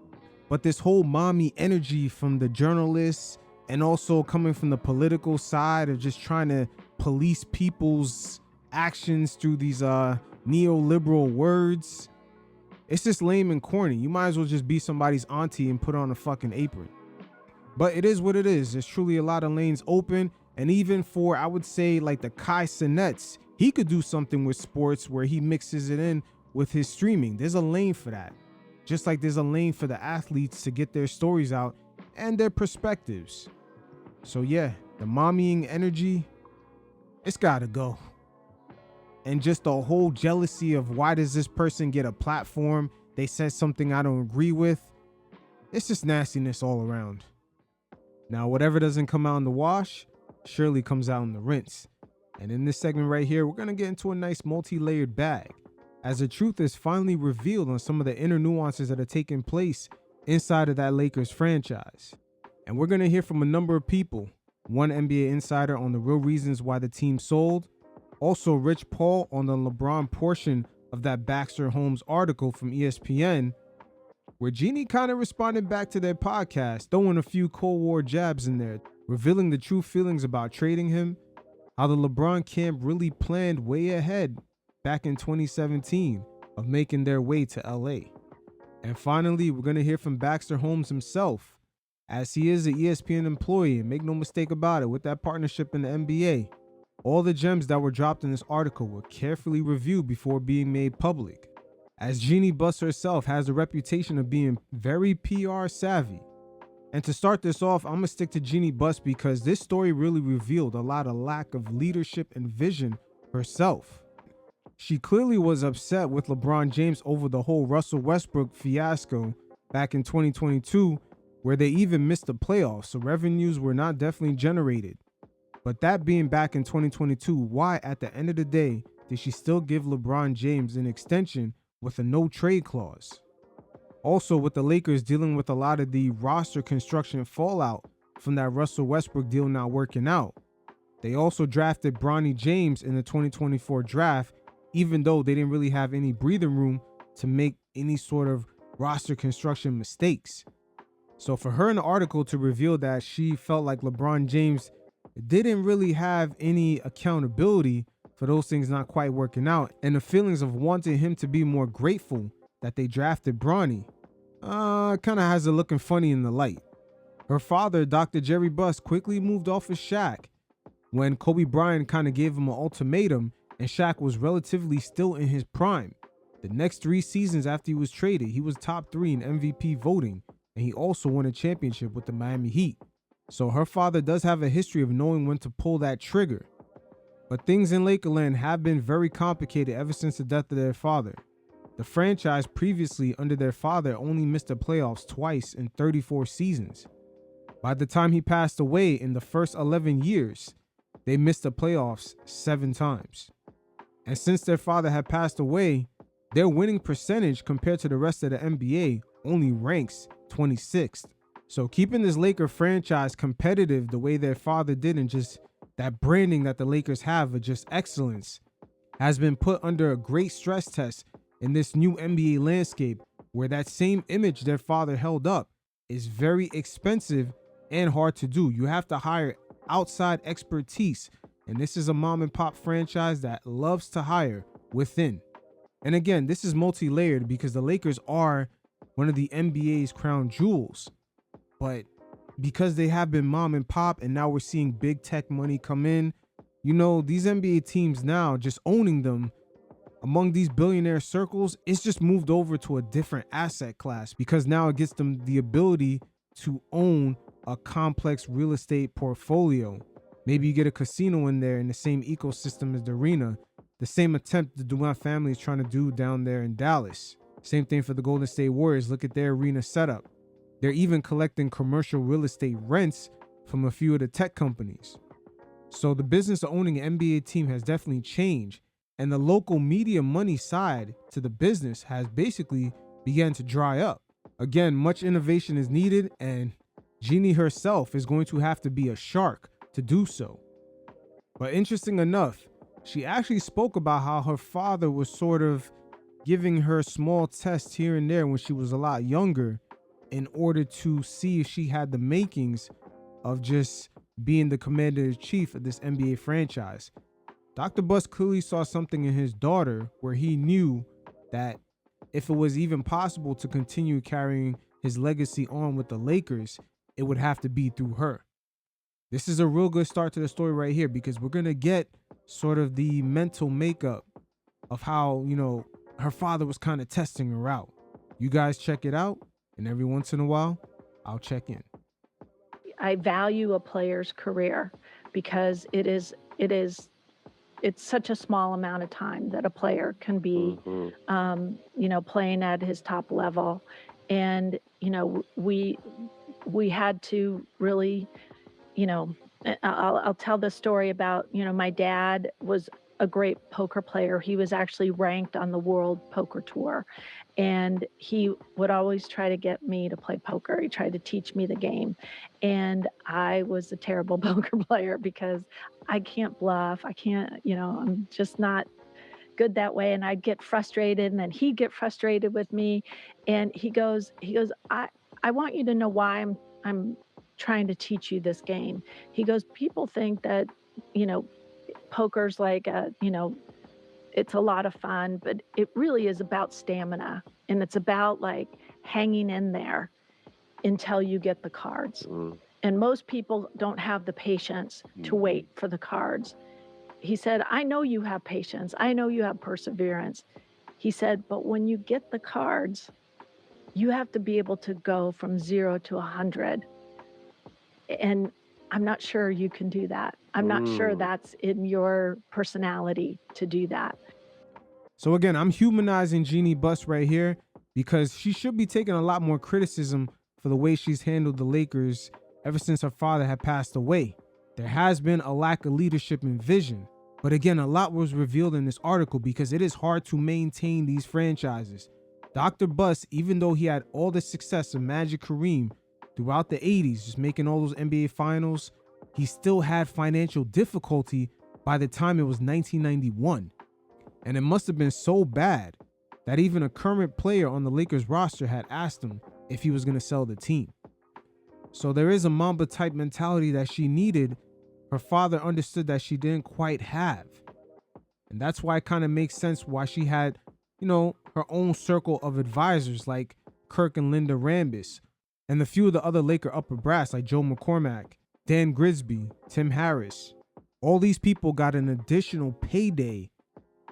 But this whole mommy energy from the journalists and also coming from the political side of just trying to police people's actions through these neoliberal words, it's just lame and corny. You might as well just be somebody's auntie and put on a fucking apron. But it is what it is. There's truly a lot of lanes open. And even for, I would say, like the Kai Sinets, he could do something with sports where he mixes it in with his streaming. There's a lane for that. Just like there's a lane for the athletes to get their stories out and their perspectives. So yeah, the mommying energy, it's gotta go. And just the whole jealousy of why does this person get a platform? They said something I don't agree with. It's just nastiness all around. Now, whatever doesn't come out in the wash surely comes out in the rinse. And in this segment right here, we're gonna get into a nice multi-layered bag, as the truth is finally revealed on some of the inner nuances that are taking place inside of that Lakers franchise. And we're gonna hear from a number of people, one NBA insider on the real reasons why the team sold, also Rich Paul on the LeBron portion of that Baxter Holmes article from ESPN, where Jeanie kind of responded back to their podcast, throwing a few Cold War jabs in there, revealing the true feelings about trading him, how the LeBron camp really planned way ahead back in 2017 of making their way to LA. And finally, we're going to hear from Baxter Holmes himself, as he is an ESPN employee, and make no mistake about it, with that partnership in the NBA, all the gems that were dropped in this article were carefully reviewed before being made public, as Jeanie Buss herself has a reputation of being very PR savvy. And to start this off, I'm going to stick to Jeanie Buss because this story really revealed a lot of lack of leadership and vision herself. She clearly was upset with LeBron James over the whole Russell Westbrook fiasco back in 2022, where they even missed the playoffs, so revenues were not definitely generated. But that being back in 2022, why at the end of the day did she still give LeBron James an extension with a no trade clause? Also, with the Lakers dealing with a lot of the roster construction fallout from that Russell Westbrook deal not working out, they also drafted Bronny James in the 2024 draft, even though they didn't really have any breathing room to make any sort of roster construction mistakes. So for her in the article to reveal that she felt like LeBron James didn't really have any accountability for those things not quite working out, and the feelings of wanting him to be more grateful that they drafted Bronny, kind of has it looking funny in the light. Her father, Dr. Jerry Buss, quickly moved off of Shaq when Kobe Bryant kind of gave him an ultimatum and Shaq was relatively still in his prime. The next 3 seasons after he was traded, he was top 3 in MVP voting, and he also won a championship with the Miami Heat. So her father does have a history of knowing when to pull that trigger. But things in Lakerland have been very complicated ever since the death of their father. The franchise previously under their father only missed the playoffs twice in 34 seasons. By the time he passed away in the first 11 years, they missed the playoffs 7 times. And since their father had passed away, their winning percentage compared to the rest of the NBA only ranks 26th. So keeping this Laker franchise competitive the way their father did, and just that branding that the Lakers have of just excellence, has been put under a great stress test in this new NBA landscape, where that same image their father held up is very expensive and hard to do. You have to hire outside expertise, and this is a mom and pop franchise that loves to hire within. And again, this is multi-layered because the Lakers are one of the NBA's crown jewels, but because they have been mom and pop and now we're seeing big tech money come in, you know, these NBA teams now, just owning them among these billionaire circles, it's just moved over to a different asset class, because now it gets them the ability to own a complex real estate portfolio. Maybe you get a casino in there in the same ecosystem as the arena, the same attempt the Durant family is trying to do down there in Dallas. Same thing for the Golden State Warriors. Look at their arena setup. They're even collecting commercial real estate rents from a few of the tech companies. So the business of owning an NBA team has definitely changed, and the local media money side to the business has basically began to dry up. Again, much innovation is needed, and Jeanie herself is going to have to be a shark to do so. But interesting enough, she actually spoke about how her father was sort of giving her small tests here and there when she was a lot younger in order to see if she had the makings of just being the commander-in-chief of this NBA franchise. Dr. Buss clearly saw something in his daughter where he knew that if it was even possible to continue carrying his legacy on with the Lakers, it would have to be through her. This is a real good start to the story right here, because we're going to get sort of the mental makeup of how, you know, her father was kind of testing her out. You guys check it out, and every once in a while, I'll check in. I value a player's career because it's such a small amount of time that a player can be, playing at his top level. And, we had to really, I'll tell the story about, my dad was a great poker player. He was actually ranked on the World Poker Tour, and he would always try to get me to play poker. He tried to teach me the game, and I was a terrible poker player because I can't bluff. I can't, I'm just not good that way. And I'd get frustrated, and then he'd get frustrated with me. And he goes, I want you to know why I'm trying to teach you this game. He goes, people think that, poker's like, it's a lot of fun, but it really is about stamina. And it's about like hanging in there until you get the cards. And most people don't have the patience to wait for the cards. He said, I know you have patience. I know you have perseverance. He said, but when you get the cards, you have to be able to go from 0 to 100. And I'm not sure you can do that. I'm not sure that's in your personality to do that. So again, I'm humanizing Jeanie Buss right here because she should be taking a lot more criticism for the way she's handled the Lakers ever since her father had passed away. There has been a lack of leadership and vision. But again, a lot was revealed in this article because it is hard to maintain these franchises. Dr. Buss, even though he had all the success of Magic Kareem throughout the 80s, just making all those NBA finals, he still had financial difficulty by the time it was 1991. And it must have been so bad that even a current player on the Lakers roster had asked him if he was going to sell the team. So there is a Mamba type mentality that she needed. Her father understood that she didn't quite have. And that's why it kind of makes sense why she had, her own circle of advisors like Kirk and Linda Rambis, and a few of the other Laker upper brass like Joe McCormack, Dan Grigsby, Tim Harris. All these people got an additional payday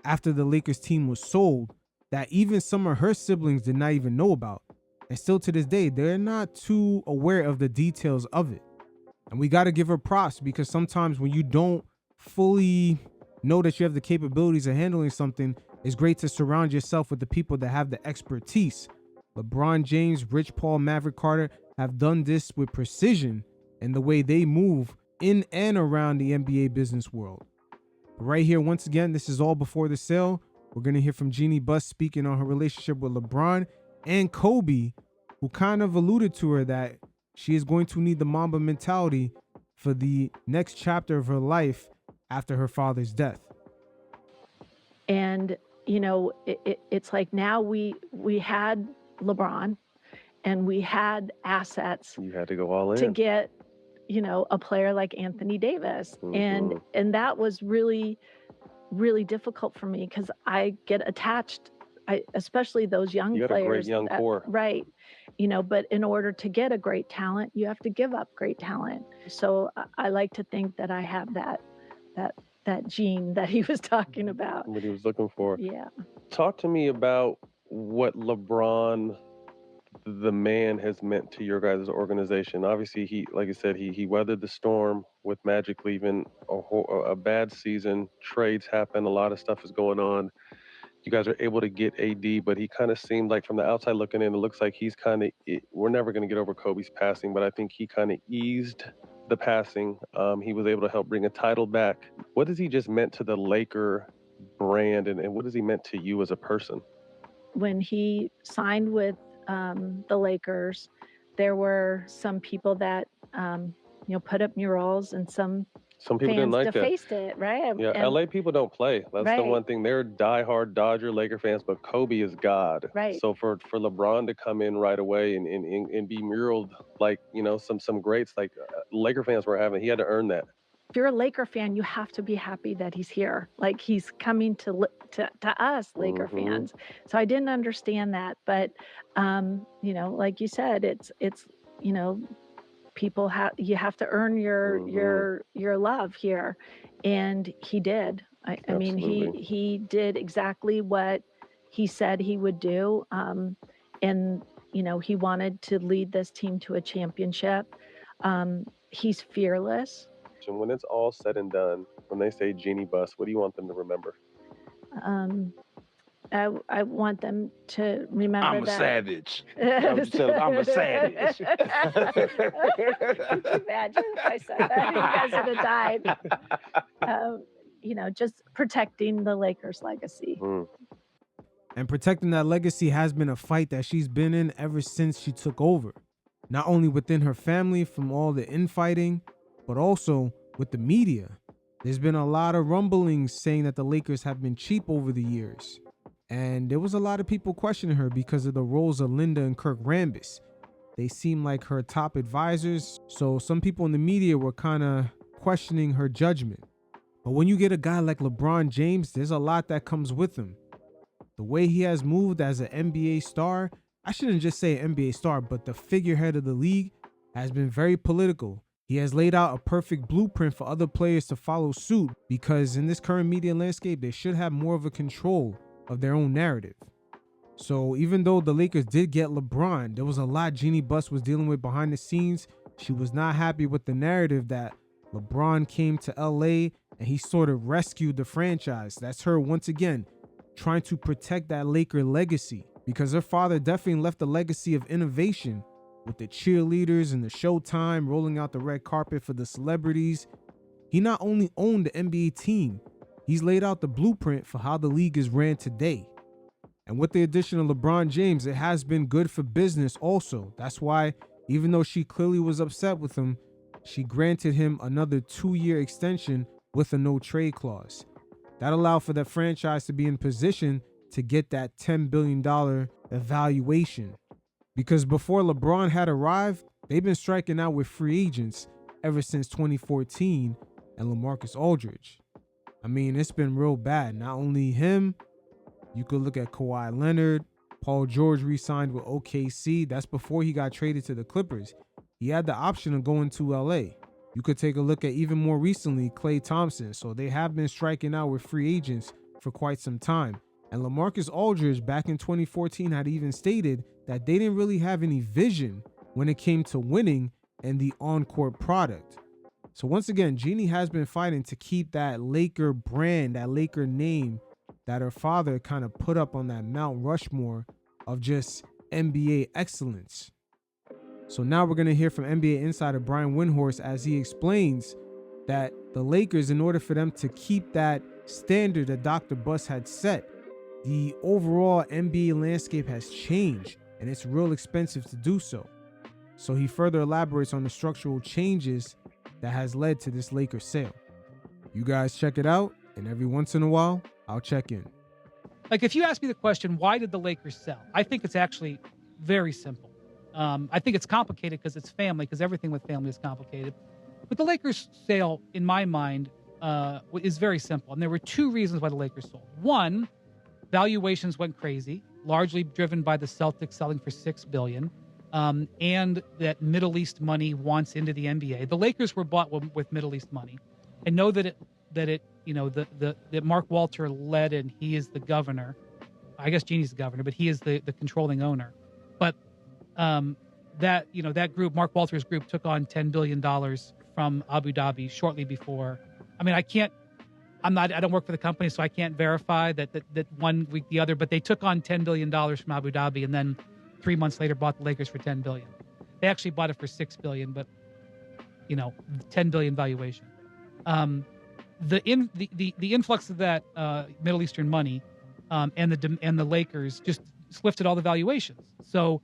after the Lakers team was sold that even some of her siblings did not even know about. And still to this day, they're not too aware of the details of it. And we got to give her props, because sometimes when you don't fully know that you have the capabilities of handling something, it's great to surround yourself with the people that have the expertise. LeBron James, Rich Paul, Maverick Carter have done this with precision in the way they move in and around the NBA business world. But right here, once again, this is all before the sale. We're going to hear from Jeanie Buss speaking on her relationship with LeBron and Kobe, who kind of alluded to her that she is going to need the Mamba mentality for the next chapter of her life after her father's death. And, it's like now we had LeBron and we had assets. You had to go all in to get, a player like Anthony Davis. Mm-hmm. And that was really, really difficult for me because I get attached, especially those young you got players. a great young core. Right. But in order to get a great talent, you have to give up great talent. So I like to think that I have that gene that he was talking about. What he was looking for. Yeah. Talk to me about what LeBron, the man, has meant to your guys' organization. Obviously, he, like I said, he weathered the storm with Magic leaving, a bad season. Trades happen. A lot of stuff is going on. You guys are able to get AD, but he kind of seemed like, from the outside looking in, it looks like he's kind of, we're never going to get over Kobe's passing, but I think he kind of eased the passing. He was able to help bring a title back. What has he just meant to the Laker brand, and what has he meant to you as a person? When he signed with the Lakers, there were some people that, put up murals, and some people didn't like that. defaced it, right? Yeah, And LA people don't play. That's the one thing. They're diehard Dodger Laker fans, but Kobe is God. Right. So for LeBron to come in right away and be muraled like, some greats like Laker fans were having, he had to earn that. If you're a Laker fan, you have to be happy that he's here. Like, he's coming to us Laker Mm-hmm. fans. So I didn't understand that, but like you said, it's people you have to earn your love here, and he did. I mean, he did exactly what he said he would do, and he wanted to lead this team to a championship. He's fearless. And when it's all said and done, when they say Jeanie Buss, what do you want them to remember? I want them to remember I'm a that. savage. I'm a savage. Could you imagine if I said that? You guys would have died. Just protecting the Lakers' legacy. And protecting that legacy has been a fight that she's been in ever since she took over. Not only within her family from all the infighting, but also with the media. There's been a lot of rumblings saying that the Lakers have been cheap over the years. And there was a lot of people questioning her because of the roles of Linda and Kirk Rambis. They seem like her top advisors, so some people in the media were kind of questioning her judgment. But when you get a guy like LeBron James, there's a lot that comes with him. The way he has moved as an NBA star, I shouldn't just say an NBA star, but the figurehead of the league, has been very political. He has laid out a perfect blueprint for other players to follow suit, because in this current media landscape, they should have more of a control of their own narrative. So even though the Lakers did get LeBron, there was a lot Jeanie Buss was dealing with behind the scenes. She was not happy with the narrative that LeBron came to LA and he sort of rescued the franchise. That's her once again trying to protect that Laker legacy, because her father definitely left a legacy of innovation with the cheerleaders and the Showtime rolling out the red carpet for the celebrities. He not only owned the NBA team, he's laid out the blueprint for how the league is ran today. And with the addition of LeBron James, it has been good for business also. That's why, even though she clearly was upset with him, she granted him another 2-year extension with a no trade clause. That allowed for that franchise to be in position to get that $10 billion evaluation. Because before LeBron had arrived, they've been striking out with free agents ever since 2014 and LaMarcus Aldridge. I mean, it's been real bad. Not only him, you could look at Kawhi Leonard. Paul George re-signed with OKC. That's before he got traded to the Clippers. He had the option of going to LA. You could take a look at even more recently, Klay Thompson. So they have been striking out with free agents for quite some time. And LaMarcus Aldridge back in 2014 had even stated that they didn't really have any vision when it came to winning and the on-court product. So once again, Jeanie has been fighting to keep that Laker brand, that Laker name that her father kind of put up on that Mount Rushmore of just NBA excellence. So now we're going to hear from NBA insider Brian Windhorst as he explains that the Lakers, in order for them to keep that standard that Dr. Buss had set, the overall NBA landscape has changed and it's real expensive to do so. So he further elaborates on the structural changes that has led to this Lakers sale. You guys check it out, and every once in a while, I'll check in. Like, if you ask me the question, why did the Lakers sell? I think it's actually very simple. I think it's complicated because it's family, because everything with family is complicated. But the Lakers sale, in my mind, is very simple. And there were two reasons why the Lakers sold. One, valuations went crazy, largely driven by the Celtics selling for $6 billion. And that Middle East money wants into the NBA. The Lakers were bought with Middle East money, and know that Mark Walter led, and he is the governor. I guess Jeanie's the governor, but he is the controlling owner. But that group, Mark Walter's group, took on $10 billion from Abu Dhabi shortly before. I mean, I don't work for the company, so I can't verify that 1 week the other, but they took on $10 billion from Abu Dhabi, and then 3 months later bought the Lakers for $10 billion. They actually bought it for $6 billion, but $10 billion valuation. The influx of that Middle Eastern money and the Lakers just lifted all the valuations. So,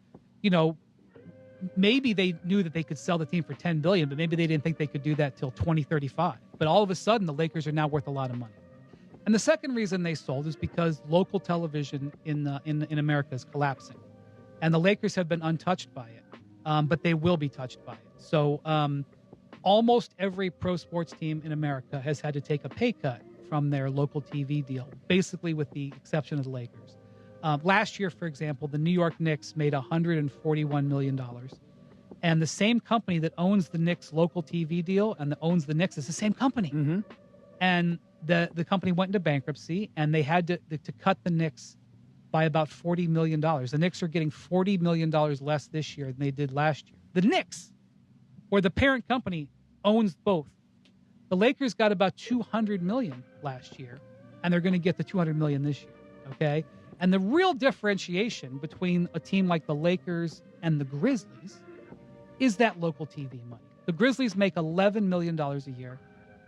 maybe they knew that they could sell the team for $10 billion, but maybe they didn't think they could do that till 2035. But all of a sudden, the Lakers are now worth a lot of money. And the second reason they sold is because local television in America is collapsing. And the Lakers have been untouched by it, but they will be touched by it. So almost every pro sports team in America has had to take a pay cut from their local TV deal, basically with the exception of the Lakers. Last year, for example, the New York Knicks made $141 million. And the same company that owns the Knicks local TV deal and that owns the Knicks is the same company. Mm-hmm. And the company went into bankruptcy, and they had to cut the Knicks by about $40 million. The Knicks are getting $40 million less this year than they did last year. The Knicks, or the parent company, owns both. The Lakers got about $200 million last year, and they're going to get the $200 million this year, okay? And the real differentiation between a team like the Lakers and the Grizzlies is that local TV money. The Grizzlies make $11 million a year.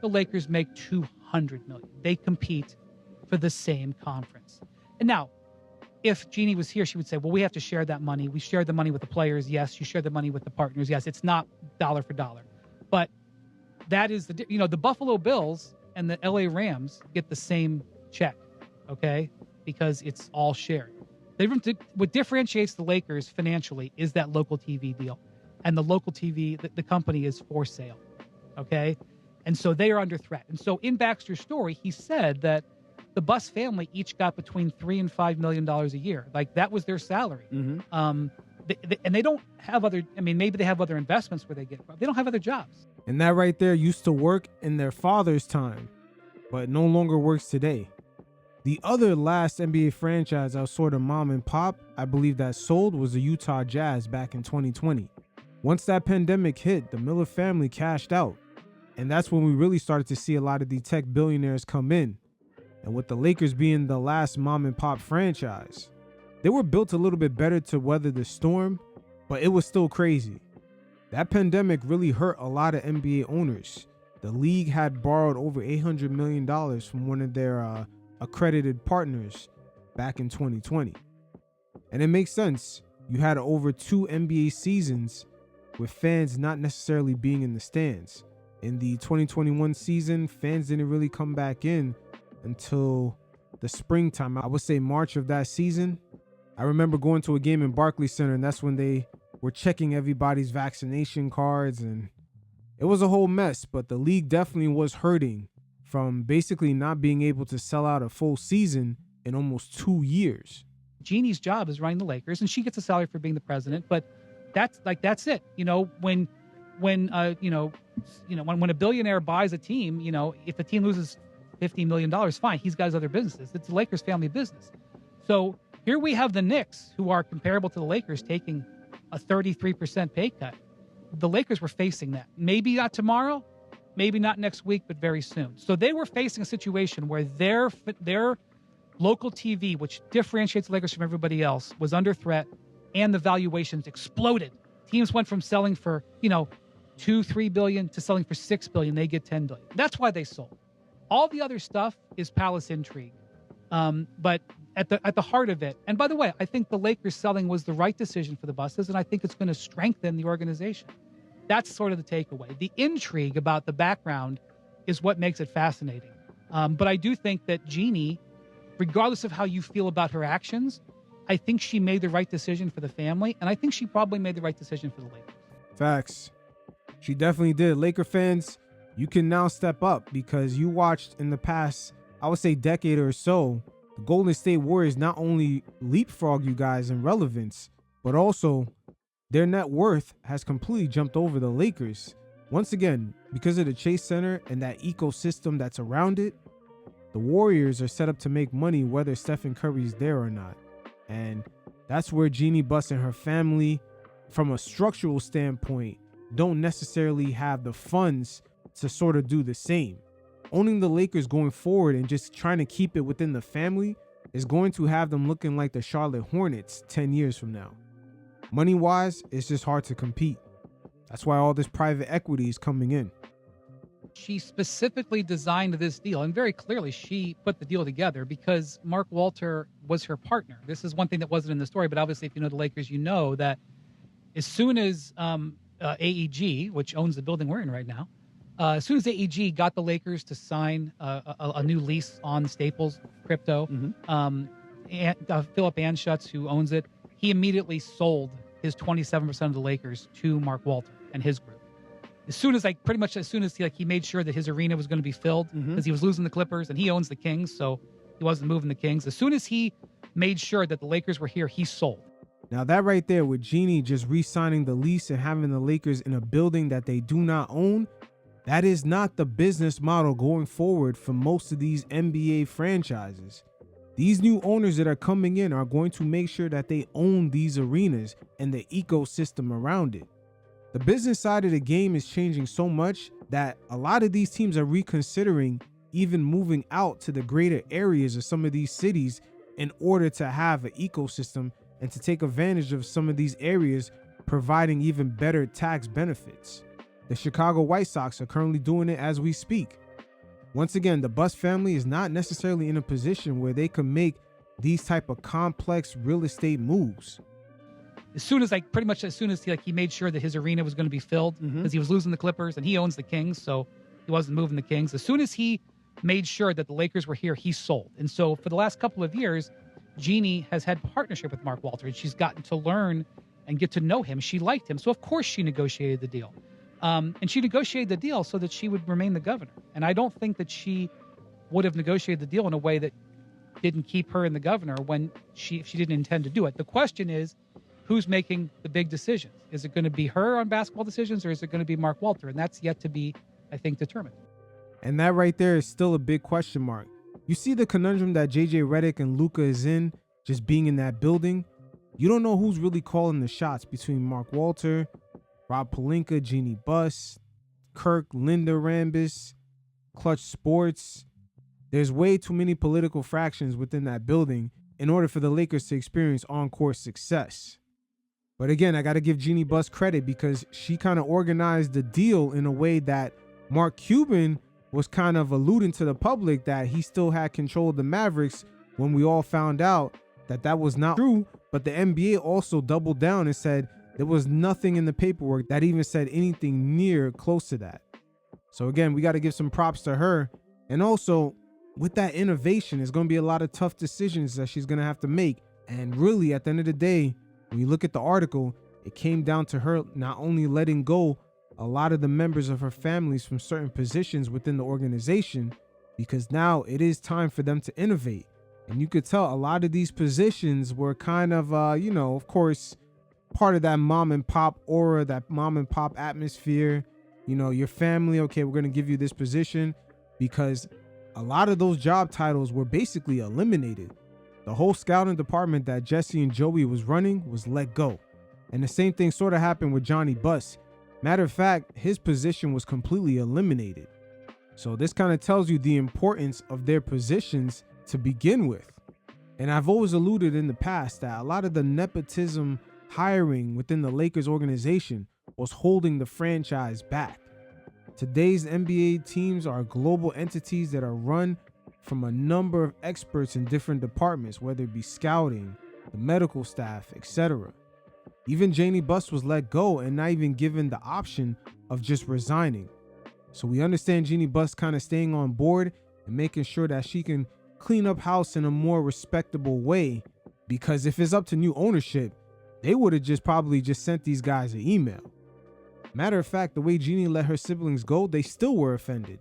The Lakers make $200 million. They compete for the same conference. And now, if Jeanie was here, she would say, well, we have to share that money. We share the money with the players. Yes. You share the money with the partners. Yes. It's not dollar for dollar. But that is the Buffalo Bills and the LA Rams get the same check, okay? Because it's all shared. What differentiates the Lakers financially is that local TV deal. And the local TV, the company is for sale, okay? And so they are under threat. And so in Baxter's story, he said that the Buss family each got between $3 and $5 million a year. Like, that was their salary. Mm-hmm. And they don't have other, maybe they have other investments where they don't have other jobs. And that right there used to work in their father's time, but no longer works today. The other last NBA franchise that was sort of mom and pop, I believe, that sold was the Utah Jazz back in 2020. Once that pandemic hit, the Miller family cashed out. And that's when we really started to see a lot of the tech billionaires come in. And with the Lakers being the last mom and pop franchise, they were built a little bit better to weather the storm, but it was still crazy. That pandemic really hurt a lot of NBA owners. The league had borrowed over $800 million from one of their accredited partners back in 2020. And it makes sense. You had over 2 NBA seasons with fans not necessarily being in the stands. In the 2021 season, fans didn't really come back in until the springtime. I would say March of that season. I remember going to a game in Barclays Center, and that's when they were checking everybody's vaccination cards, and it was a whole mess. But the league definitely was hurting from basically not being able to sell out a full season in almost 2 years. Jeannie's job is running the Lakers, and she gets a salary for being the president, but that's it. When a billionaire buys a team, if the team loses $50 million, fine, he's got his other businesses. It's the Lakers family business. So here we have the Knicks, who are comparable to the Lakers, taking a 33% pay cut. The Lakers were facing that. Maybe not tomorrow, maybe not next week, but very soon. So they were facing a situation where their local TV, which differentiates the Lakers from everybody else, was under threat, and the valuations exploded. Teams went from selling for, $2-3 billion to selling for $6 billion. They get $10 billion. That's why they sold. All the other stuff is palace intrigue. But at the heart of it, and by the way, I think the Lakers selling was the right decision for the Busses, and I think it's going to strengthen the organization. That's sort of the takeaway. The intrigue about the background is what makes it fascinating. But I do think that Jeanie, regardless of how you feel about her actions, I think she made the right decision for the family, and I think she probably made the right decision for the Lakers. Facts. She definitely did. Laker fans, you can now step up because you watched in the past, I would say decade or so, the Golden State Warriors not only leapfrog you guys in relevance, but also their net worth has completely jumped over the Lakers. Once again, because of the Chase Center and that ecosystem that's around it, the Warriors are set up to make money whether Stephen Curry's there or not. And that's where Jeanie Buss and her family, from a structural standpoint, don't necessarily have the funds to sort of do the same. Owning the Lakers going forward and just trying to keep it within the family is going to have them looking like the Charlotte Hornets 10 years from now. Money-wise, it's just hard to compete. That's why all this private equity is coming in. She specifically designed this deal, and very clearly she put the deal together because Mark Walter was her partner. This is one thing that wasn't in the story, but obviously if you know the Lakers, you know that as soon as AEG, which owns the building we're in right now, as soon as AEG got the Lakers to sign a new lease on Staples crypto, Philip Anschutz, who owns it, he immediately sold his 27% of the Lakers to Mark Walter and his group. As soon as he made sure that his arena was going to be filled because he was losing the Clippers and he owns the Kings, so he wasn't moving the Kings. As soon as he made sure that the Lakers were here, he sold. Now that right there with Jeanie just re-signing the lease and having the Lakers in a building that they do not own, that is not the business model going forward for most of these NBA franchises. These new owners that are coming in are going to make sure that they own these arenas and the ecosystem around it. The business side of the game is changing so much that a lot of these teams are reconsidering even moving out to the greater areas of some of these cities in order to have an ecosystem and to take advantage of some of these areas, providing even better tax benefits. The Chicago White Sox are currently doing it as we speak. Once again, the Buss family is not necessarily in a position where they can make these type of complex real estate moves. As soon as he made sure that his arena was going to be filled because he was losing the Clippers and he owns the Kings, so he wasn't moving the Kings. As soon as he made sure that the Lakers were here, he sold. And so for the last couple of years, Jeanie has had partnership with Mark Walter, and she's gotten to learn and get to know him. She liked him, so of course she negotiated the deal. And she negotiated the deal so that she would remain the governor. And I don't think that she would have negotiated the deal in a way that didn't keep her in the governor if she didn't intend to do it. The question is, who's making the big decisions? Is it going to be her on basketball decisions, or is it going to be Mark Walter? And that's yet to be, I think, determined. And that right there is still a big question mark. You see the conundrum that JJ Redick and Luka is in, just being in that building. You don't know who's really calling the shots between Mark Walter, Rob Pelinka, Jeanie Buss, Kirk, Linda Rambis, Clutch Sports. There's way too many political fractions within that building in order for the Lakers to experience on-court success. But again, I got to give Jeanie Buss credit because she kind of organized the deal in a way that Mark Cuban was kind of alluding to the public that he still had control of the Mavericks when we all found out that that was not true. But the NBA also doubled down and said there was nothing in the paperwork that even said anything near close to that. So again, we got to give some props to her. And also with that innovation, there's going to be a lot of tough decisions that she's going to have to make. And really, at the end of the day, when you look at the article, it came down to her not only letting go a lot of the members of her families from certain positions within the organization, because now it is time for them to innovate. And you could tell a lot of these positions were kind of, of course, part of that mom and pop aura, that mom and pop atmosphere. Your family, okay, we're going to give you this position, because a lot of those job titles were basically eliminated. The whole scouting department that Jesse and Joey was running was let go. And the same thing sort of happened with Johnny Buss. Matter of fact, his position was completely eliminated. So this kind of tells you the importance of their positions to begin with. And I've always alluded in the past that a lot of the nepotism hiring within the Lakers organization was holding the franchise back. Today's NBA teams are global entities that are run from a number of experts in different departments, whether it be scouting, the medical staff, etc. Even Jeanie Buss was let go and not even given the option of just resigning. So we understand Jeanie Buss kind of staying on board and making sure that she can clean up house in a more respectable way, because if it's up to new ownership, they would have probably sent these guys an email. Matter of fact, the way Jeanie let her siblings go, they still were offended.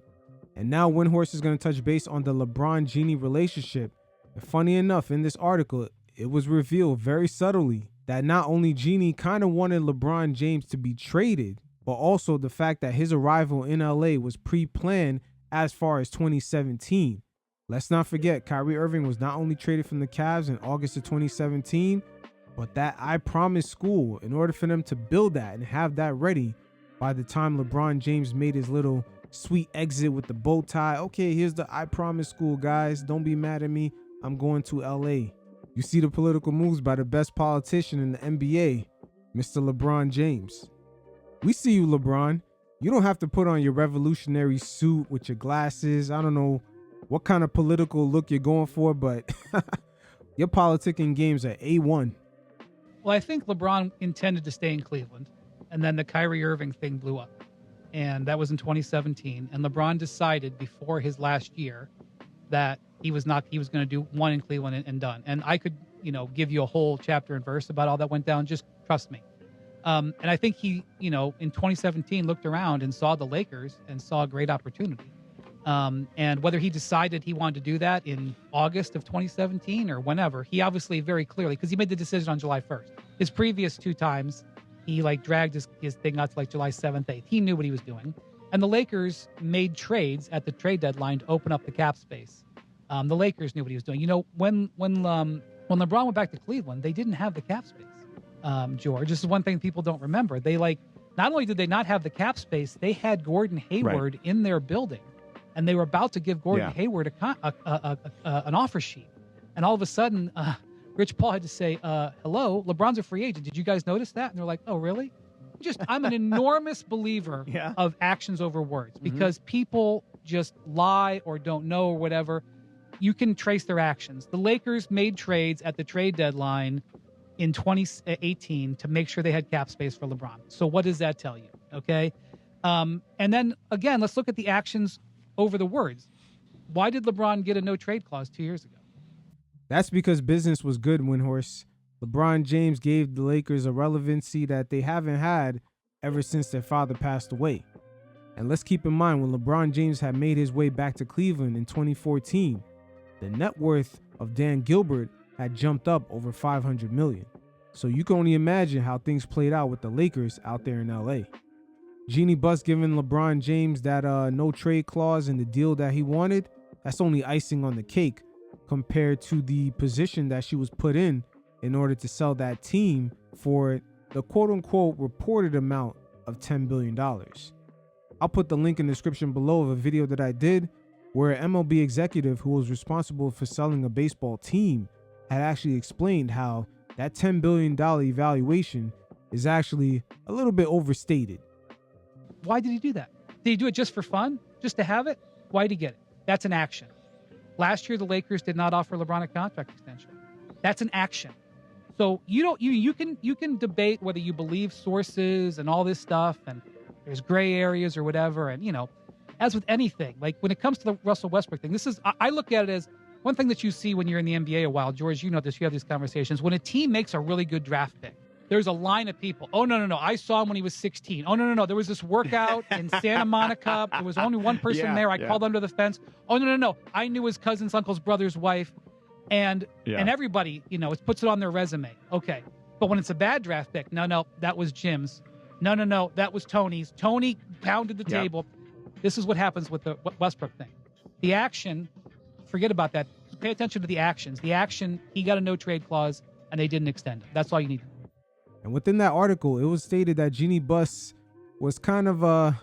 And now Windhorse is going to touch base on the LeBron-Jeanie relationship. And funny enough, in this article, it was revealed very subtly that not only Jeanie kind of wanted LeBron James to be traded, but also the fact that his arrival in LA was pre-planned as far as 2017. Let's not forget, Kyrie Irving was not only traded from the Cavs in August of 2017, but that I Promise school, in order for them to build that and have that ready by the time LeBron James made his little sweet exit with the bow tie. Okay, here's the I Promise school, guys. Don't be mad at me. I'm going to LA. You see the political moves by the best politician in the NBA, Mr. LeBron James. We see you, LeBron. You don't have to put on your revolutionary suit with your glasses. I don't know what kind of political look you're going for, but your politicking games are A1. Well, I think LeBron intended to stay in Cleveland, and then the Kyrie Irving thing blew up. And that was in 2017. And LeBron decided before his last year that he was going to do one in Cleveland and done. And I could, give you a whole chapter and verse about all that went down. Just trust me. And I think he, in 2017 looked around and saw the Lakers and saw a great opportunity. And whether he decided he wanted to do that in August of 2017 or whenever, he obviously very clearly, because he made the decision on July 1st. His previous two times, he dragged his thing out to July 7th, 8th. He knew what he was doing. And the Lakers made trades at the trade deadline to open up the cap space. The Lakers knew what he was doing. When LeBron went back to Cleveland, they didn't have the cap space. George, this is one thing people don't remember. They not only did they not have the cap space, they had Gordon Hayward in their building, and they were about to give Gordon Hayward an offer sheet. And all of a sudden, Rich Paul had to say, hello, LeBron's a free agent. Did you guys notice that? And they're like, oh, really? I'm an enormous believer of actions over words, because people just lie or don't know or whatever. You can trace their actions. The Lakers made trades at the trade deadline in 2018 to make sure they had cap space for LeBron. So what does that tell you? Okay. And then again, let's look at the actions over the words. Why did LeBron get a no trade clause 2 years ago? That's because business was good, Windhorse. LeBron James gave the Lakers a relevancy that they haven't had ever since their father passed away. And let's keep in mind, when LeBron James had made his way back to Cleveland in 2014, the net worth of Dan Gilbert had jumped up over $500 million. So you can only imagine how things played out with the Lakers out there in LA. Jeanie Buss giving LeBron James that no trade clause in the deal that he wanted, that's only icing on the cake compared to the position that she was put in order to sell that team for the quote-unquote reported amount of $10 billion. I'll put the link in the description below of a video that I did where an MLB executive who was responsible for selling a baseball team had actually explained how that $10 billion evaluation is actually a little bit overstated. Why did he do that? Did he do it just for fun? Just to have it? Why did he get it? That's an action. Last year, the Lakers did not offer LeBron a contract extension. That's an action. So you can debate whether you believe sources and all this stuff, and there's gray areas or whatever. And as with anything, like when it comes to the Russell Westbrook thing, I look at it as one thing that you see when you're in the NBA a while. George, you know this. You have these conversations. When a team makes a really good draft pick, There's a line of people. Oh, no. I saw him when he was 16. Oh, no. There was this workout in Santa Monica. There was only one person there. I called under the fence. Oh, no. I knew his cousin's uncle's brother's wife. And everybody, it puts it on their resume. Okay. But when it's a bad draft pick, no, that was Jim's. No, that was Tony's. Tony pounded the table. This is what happens with the Westbrook thing. The action, forget about that. Pay attention to the actions. The action, he got a no-trade clause, and they didn't extend it. That's all you need. And within that article, it was stated that Jeanie Buss was kind of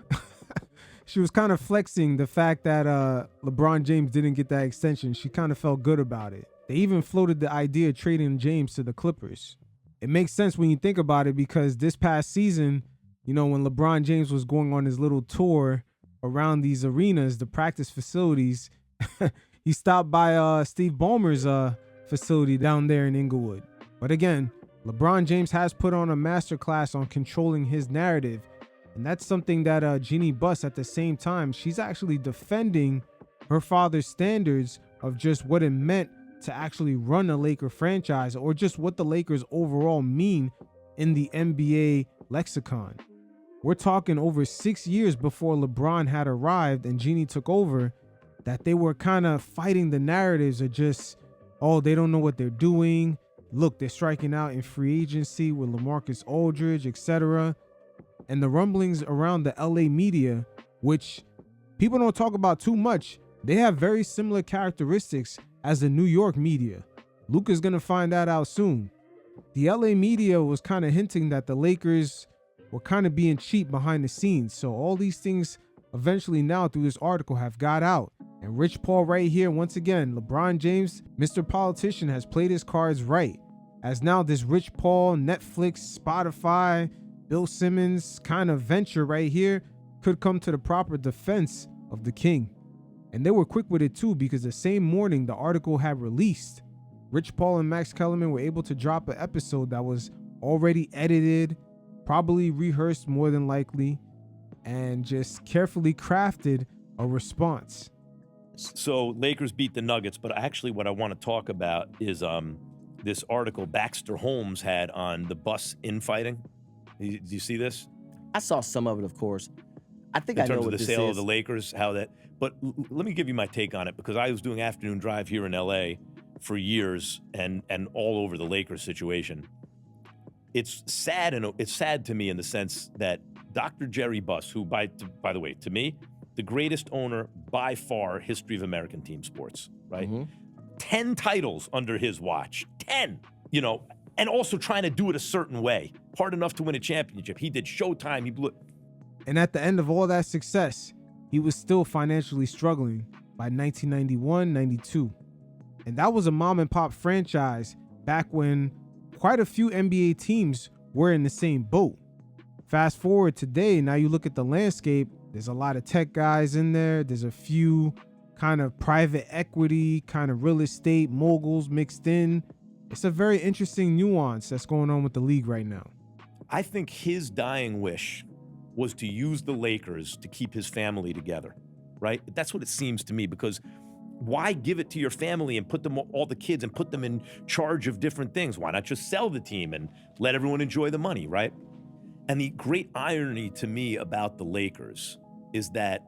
she was kind of flexing the fact that LeBron James didn't get that extension. She kind of felt good about it. They even floated the idea of trading James to the Clippers. It makes sense when you think about it, because this past season, when LeBron James was going on his little tour around these arenas, the practice facilities, he stopped by Steve Ballmer's facility down there in Inglewood. But again, LeBron James has put on a masterclass on controlling his narrative. And that's something that Jeanie Buss, at the same time, she's actually defending her father's standards of just what it meant to actually run a Laker franchise, or just what the Lakers overall mean in the NBA lexicon. We're talking over 6 years before LeBron had arrived and Jeanie took over, that they were kind of fighting the narratives of just, oh, they don't know what they're doing. Look, they're striking out in free agency with LaMarcus Aldridge, etc. And the rumblings around the LA media, which people don't talk about too much, they have very similar characteristics as the New York media. Luka's going to find that out soon. The LA media was kind of hinting that the Lakers were kind of being cheap behind the scenes. So all these things eventually now through this article have got out. And Rich Paul right here, once again, LeBron James, Mr. Politician, has played his cards right. As now this Rich Paul, Netflix, Spotify, Bill Simmons kind of venture right here could come to the proper defense of the king. And they were quick with it too, because the same morning the article had released, Rich Paul and Max Kellerman were able to drop an episode that was already edited, probably rehearsed more than likely, and just carefully crafted a response. So Lakers beat the Nuggets, but actually what I want to talk about is this article Baxter Holmes had on the Buss infighting. Do you see this? I saw some of it, of course. I think I know what this is. In terms of the sale of the Lakers, how that. But let me give you my take on it, because I was doing afternoon drive here in L.A. for years and all over the Lakers situation. It's sad, and it's sad to me in the sense that Dr. Jerry Buss, who by the way, to me, the greatest owner by far history of American team sports, right? 10 titles under his watch, 10, and also trying to do it a certain way, hard enough to win a championship. He did Showtime, he blew it. And at the end of all that success, he was still financially struggling by 1991-92. And that was a mom and pop franchise back when quite a few NBA teams were in the same boat. Fast forward today, now you look at the landscape, there's a lot of tech guys in there. There's a few kind of private equity, kind of real estate moguls mixed in. It's a very interesting nuance that's going on with the league right now. I think his dying wish was to use the Lakers to keep his family together, right? That's what it seems to me, because why give it to your family and put them, all the kids, and put them in charge of different things? Why not just sell the team and let everyone enjoy the money, right? And the great irony to me about the Lakers is that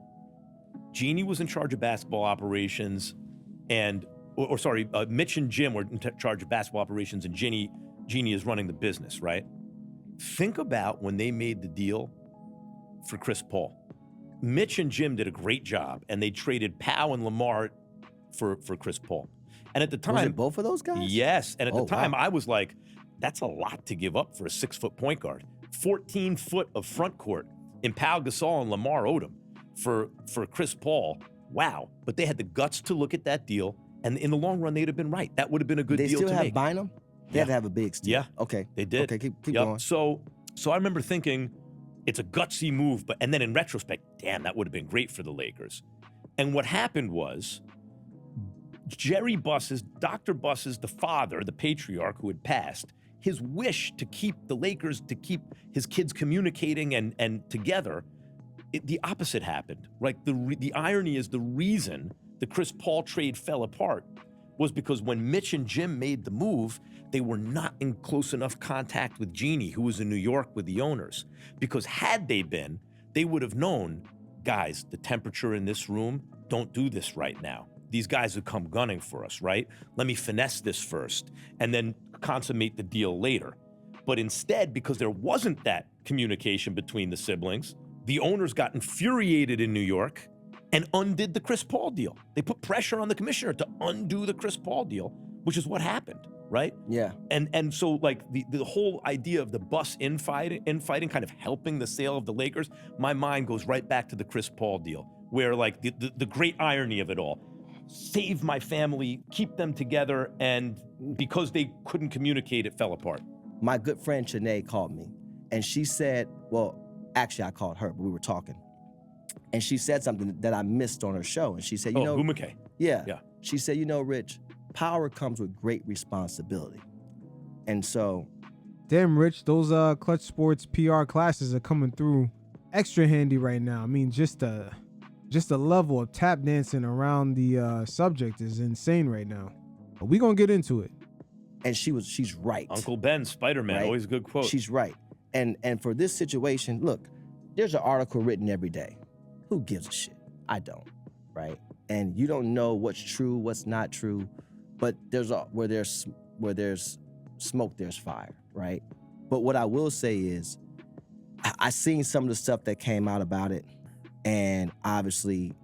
Jeanie was in charge of basketball operations, and Mitch and Jim were in charge of basketball operations, and Jeanie is running the business, right? Think about when they made the deal for Chris Paul. Mitch and Jim did a great job, and they traded Powell and Lamar for Chris Paul. And at the time, was it both of those guys? Yes. And at the time, I was like, that's a lot to give up for a 6-foot point guard. 14 foot of front court in Pau Gasol and Lamar Odom for Chris Paul. Wow. But they had the guts to look at that deal, and in the long run, they'd have been right. That would have been a good deal to make. They still have Bynum? They had to have a big steal. Yeah. Okay. They did. Okay, keep going. So I remember thinking, it's a gutsy move, and then in retrospect, damn, that would have been great for the Lakers. And what happened was, Jerry Buss's, Dr. Buss's, the father, the patriarch who had passed, his wish to keep the Lakers, to keep his kids communicating and together, the opposite happened. Right? The irony is, the reason the Chris Paul trade fell apart was because when Mitch and Jim made the move, they were not in close enough contact with Jeanie, who was in New York with the owners. Because had they been, they would have known, guys, the temperature in this room, don't do this right now. These guys would come gunning for us, right? Let me finesse this first and then consummate the deal later. But instead, because there wasn't that communication between the siblings, the owners got infuriated in New York and undid the Chris Paul deal. They put pressure on the commissioner to undo the Chris Paul deal, which is what happened, right? Yeah. And so like the whole idea of the bus infighting kind of helping the sale of the Lakers, my mind goes right back to the Chris Paul deal, where like the great irony of it all, save my family, keep them together, and because they couldn't communicate, it fell apart. My good friend Jeanie called me, and she said, well, actually I called her, but we were talking. And she said something that I missed on her show. And she said, you know, Hugh McKay. Yeah. Yeah. She said, you know, Rich, power comes with great responsibility. And so. Damn, Rich, those Clutch Sports PR classes are coming through extra handy right now. I mean, just the level of tap dancing around the subject is insane right now. But we're going to get into it. And she's right. Uncle Ben, Spider-Man, right? Always a good quote. She's right. And for this situation, look, there's an article written every day. Who gives a shit? I don't, right? And you don't know what's true, what's not true, but where there's smoke, there's fire, right? But what I will say is, I seen some of the stuff that came out about it, and obviously,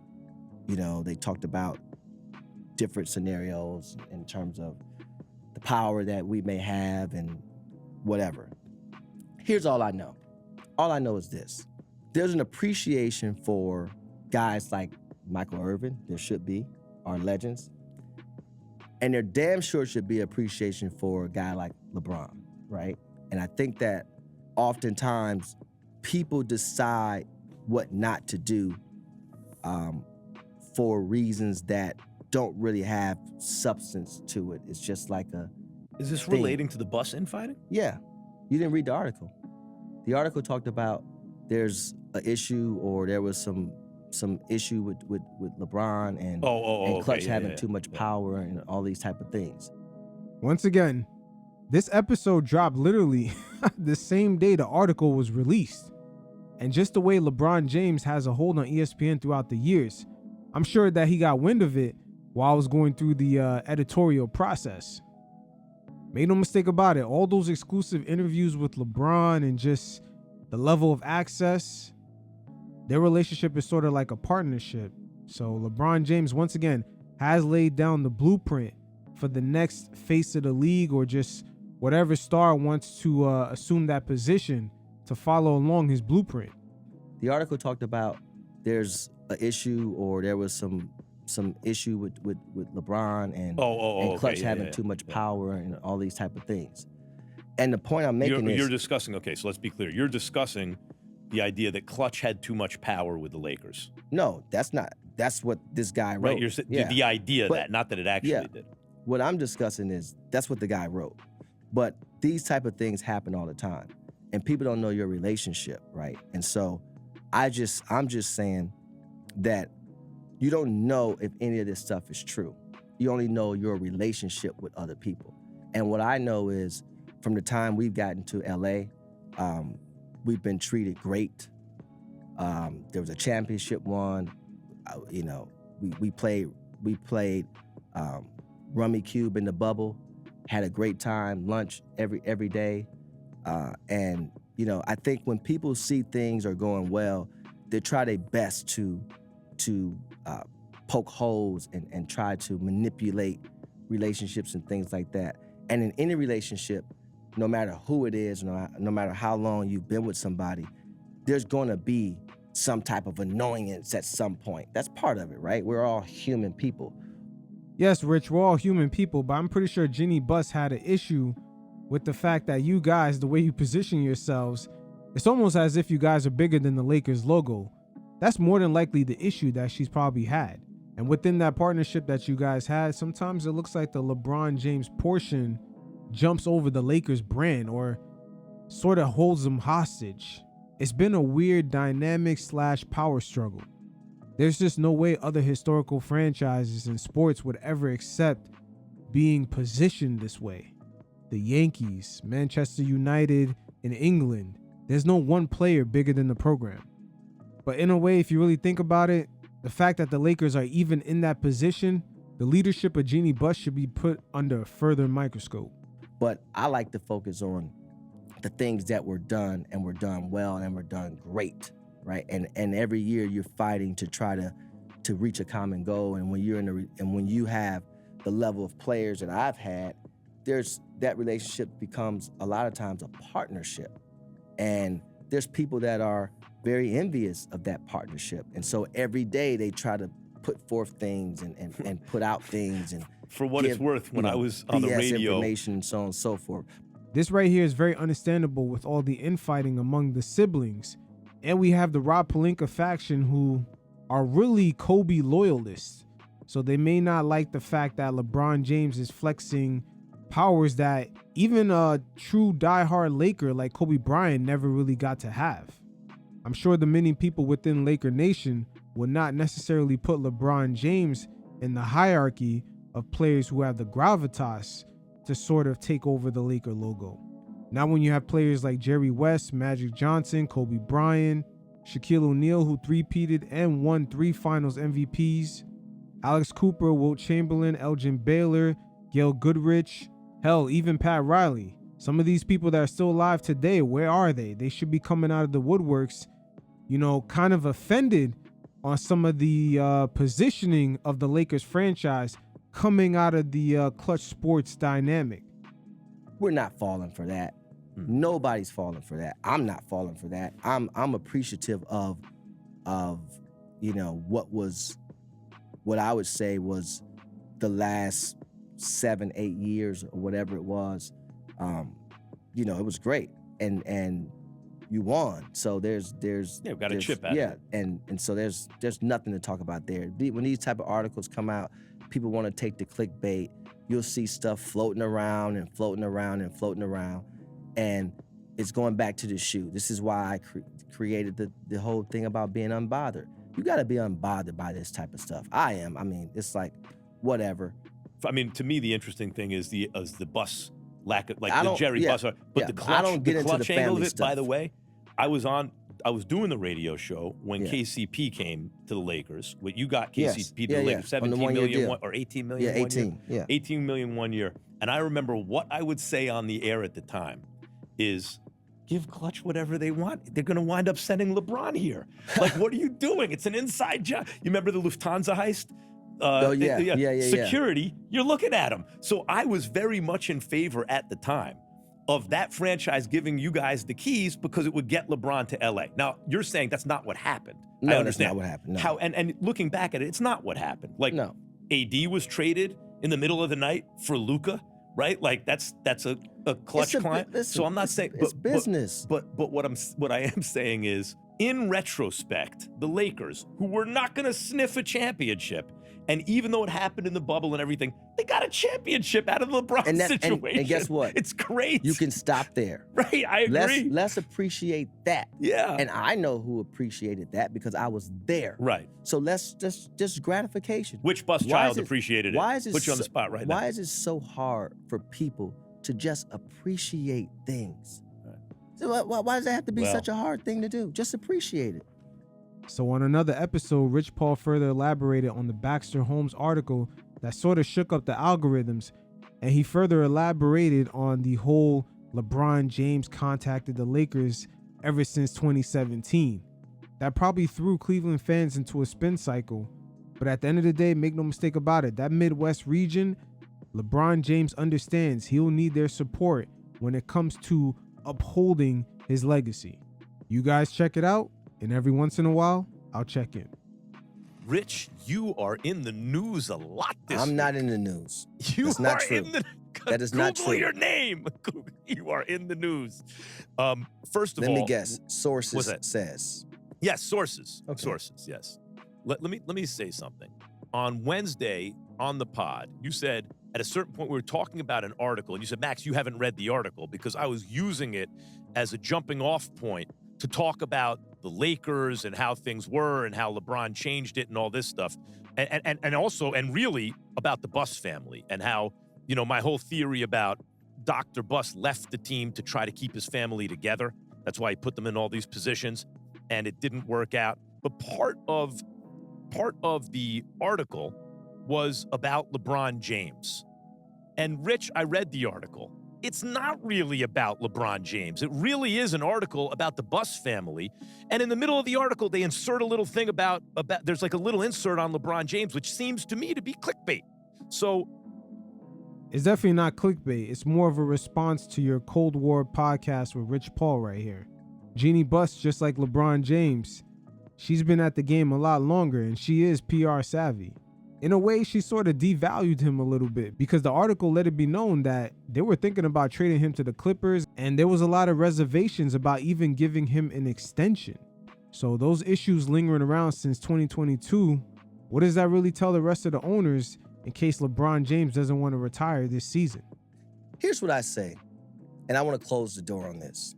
you know, they talked about different scenarios in terms of the power that we may have and whatever. Here's all I know. All I know is this. There's an appreciation for guys like Michael Irvin, there should be, our legends. And there damn sure should be appreciation for a guy like LeBron, right? And I think that oftentimes people decide what not to do for reasons that don't really have substance to it. It's just like a Is this thing. relating to the bus infighting? Yeah. You didn't read the article. The article talked about there's an issue, or there was some issue with LeBron and Clutch okay, having too much power and all these type of things. Once again, this episode dropped literally the same day the article was released. And just the way LeBron James has a hold on ESPN throughout the years, I'm sure that he got wind of it while I was going through the editorial process. Make no mistake about it, all those exclusive interviews with LeBron and just the level of access, their relationship is sort of like a partnership. So LeBron James, once again, has laid down the blueprint for the next face of the league, or just whatever star wants to assume that position to follow along his blueprint. The article talked about there's an issue, or there was some issue with LeBron and Clutch having too much power and all these type of things. And the point I'm making is... You're discussing, okay, so let's be clear. You're discussing the idea that Clutch had too much power with the Lakers. No, that's not. That's what this guy wrote. Right, the idea that, not that it actually did. What I'm discussing is that's what the guy wrote. But these type of things happen all the time. And people don't know your relationship, right? And so I'm just saying that you don't know if any of this stuff is true. You only know your relationship with other people. And what I know is, from the time we've gotten to LA, we've been treated great. There was a championship won. You know, we played Rummy Cube in the bubble, had a great time, lunch every day. And, you know, I think when people see things are going well, they try their best to poke holes and try to manipulate relationships and things like that. And in any relationship, no matter who it is, no matter how long you've been with somebody, there's going to be some type of annoyance at some point. That's part of it, right? We're all human people. Yes, Rich, we're all human people, but I'm pretty sure Jeanie Buss had an issue with the fact that you guys, the way you position yourselves, it's almost as if you guys are bigger than the Lakers logo. That's more than likely the issue that she's probably had. And within that partnership that you guys had, sometimes it looks like the LeBron James portion jumps over the Lakers brand, or sort of holds them hostage. It's been a weird dynamic / power struggle. There's just no way other historical franchises in sports would ever accept being positioned this way. The Yankees, Manchester United, and England, there's no one player bigger than the program. But in a way, if you really think about it, the fact that the Lakers are even in that position, the leadership of Jeanie Buss should be put under a further microscope. But I like to focus on the things that were done, and were done well, and were done great, right? And every year you're fighting to try to reach a common goal. And when you're when you have the level of players that I've had, that relationship becomes a lot of times a partnership. And there's people that are very envious of that partnership. And so every day they try to put forth things and put out things and for what it's worth, when I was on the BS radio, information and so on and so forth. This right here is very understandable with all the infighting among the siblings. And we have the Rob Pelinka faction who are really Kobe loyalists. So they may not like the fact that LeBron James is flexing powers that even a true diehard Laker like Kobe Bryant never really got to have. I'm sure the many people within Laker Nation would not necessarily put LeBron James in the hierarchy of players who have the gravitas to sort of take over the Laker logo. Now when you have players like Jerry West, Magic Johnson, Kobe Bryant, Shaquille O'Neal, who three-peated and won 3 finals MVPs, Alex Cooper, Wilt Chamberlain, Elgin Baylor, Gail Goodrich, hell, even Pat Riley. Some of these people that are still alive today, where are they? They should be coming out of the woodworks, kind of offended on some of the positioning of the Lakers franchise coming out of the Clutch Sports dynamic. We're not falling for that. Nobody's falling for that. I'm not falling for that. I'm appreciative of what I would say was the last 7-8 years or whatever it was. It was great, and you won. So there's we've got a chip out of it. And so there's nothing to talk about there. When these type of articles come out, people want to take the clickbait. You'll see stuff floating around and floating around and floating around, and it's going back to the shoe. This is why I created the whole thing about being unbothered. You got to be unbothered by this type of stuff. I am. I mean, it's like whatever. I mean, to me, the interesting thing is the bus lack of, like the Jerry Buss. But the clutch, I don't get the into clutch the angle of family it, stuff. by the way, I was doing the radio show when KCP came to the Lakers. What you got KCP to the Lakers, 17 million or 18 million. Yeah, 18. Yeah, 18 million 1 year. And I remember what I would say on the air at the time is, give Clutch whatever they want. They're going to wind up sending LeBron here. Like, what are you doing? It's an inside job. You remember the Lufthansa heist? Security, you're looking at them. So I was very much in favor at the time of that franchise giving you guys the keys because it would get LeBron to LA. Now, you're saying that's not what happened. No, I understand. that's not what happened. No. How and looking back at it, it's not what happened. Like, no. AD was traded in the middle of the night for Luka, right? Like that's a Clutch client. So I'm not saying it's business. But what I am saying is, in retrospect, the Lakers, who were not going to sniff a championship, and even though it happened in the bubble and everything, they got a championship out of the LeBron situation. And guess what? It's great. You can stop there. Right, I agree. Let's appreciate that. Yeah. And I know who appreciated that because I was there. Right. So let's just gratification. Which bus child appreciated it? Why is it Put you on the spot right now. Why is it so hard for people to just appreciate things? Right. So why does that have to be such a hard thing to do? Just appreciate it. So on another episode, Rich Paul further elaborated on the Baxter Holmes article that sort of shook up the algorithms, and he further elaborated on the whole LeBron James contacted the Lakers ever since 2017. That probably threw Cleveland fans into a spin cycle, but at the end of the day, make no mistake about it, that Midwest region, LeBron James understands he'll need their support when it comes to upholding his legacy. You guys check it out. And every once in a while, I'll check in. Rich, you are in the news a lot this week. I'm not in the news. That's not true. That is not true. Google your name. You are in the news. First of all, let me guess. Sources says. Yes, sources. Okay. Sources, yes. Let me say something. On Wednesday on the pod, you said at a certain point we were talking about an article, and you said, Max, you haven't read the article because I was using it as a jumping off point to talk about the Lakers and how things were and how LeBron changed it and all this stuff. And also really about the Buss family and how You know, my whole theory about Dr. Buss left the team to try to keep his family together. That's why he put them in all these positions, and it didn't work out. But part of the article was about LeBron James. And Rich, I read the article. It's not really about LeBron James. It really is an article about the Buss family. And in the middle of the article, they insert a little thing about there's like a little insert on LeBron James, which seems to me to be clickbait. So it's definitely not clickbait. It's more of a response to your Cold War podcast with Rich Paul right here. Jeanie Buss, just like LeBron James, she's been at the game a lot longer and she is PR savvy. In a way, she sort of devalued him a little bit because the article let it be known that they were thinking about trading him to the Clippers, and there was a lot of reservations about even giving him an extension. So those issues lingering around since 2022, what does that really tell the rest of the owners in case LeBron James doesn't want to retire this season? Here's what I say, and I want to close the door on this.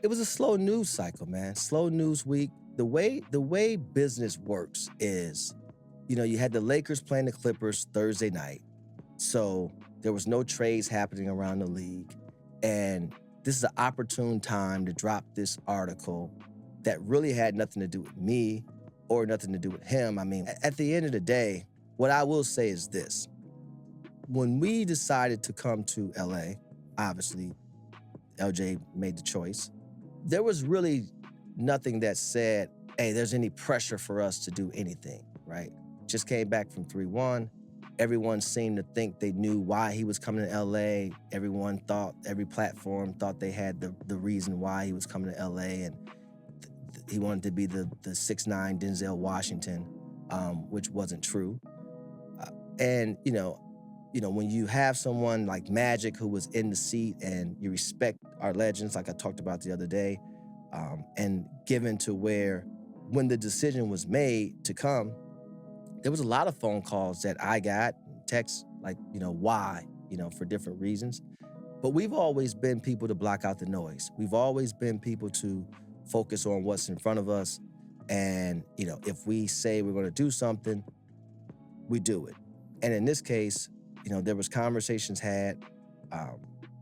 It was a slow news cycle, man. Slow news week. The way business works is, you know, you had the Lakers playing the Clippers Thursday night. So there was no trades happening around the league. And this is an opportune time to drop this article that really had nothing to do with me or nothing to do with him. I mean, at the end of the day, what I will say is this. When we decided to come to LA, obviously, LJ made the choice. There was really nothing that said, hey, there's any pressure for us to do anything, right? Just came back from 3-1. Everyone seemed to think they knew why he was coming to LA. Every platform thought they had the reason why he was coming to LA, and he wanted to be the 6'9" Denzel Washington, which wasn't true. And you know, when you have someone like Magic who was in the seat and you respect our legends, like I talked about the other day, and given to where when the decision was made to come, there was a lot of phone calls that I got, texts like, why, for different reasons. But we've always been people to block out the noise. We've always been people to focus on what's in front of us. And, if we say we're going to do something, we do it. And in this case, there was conversations had,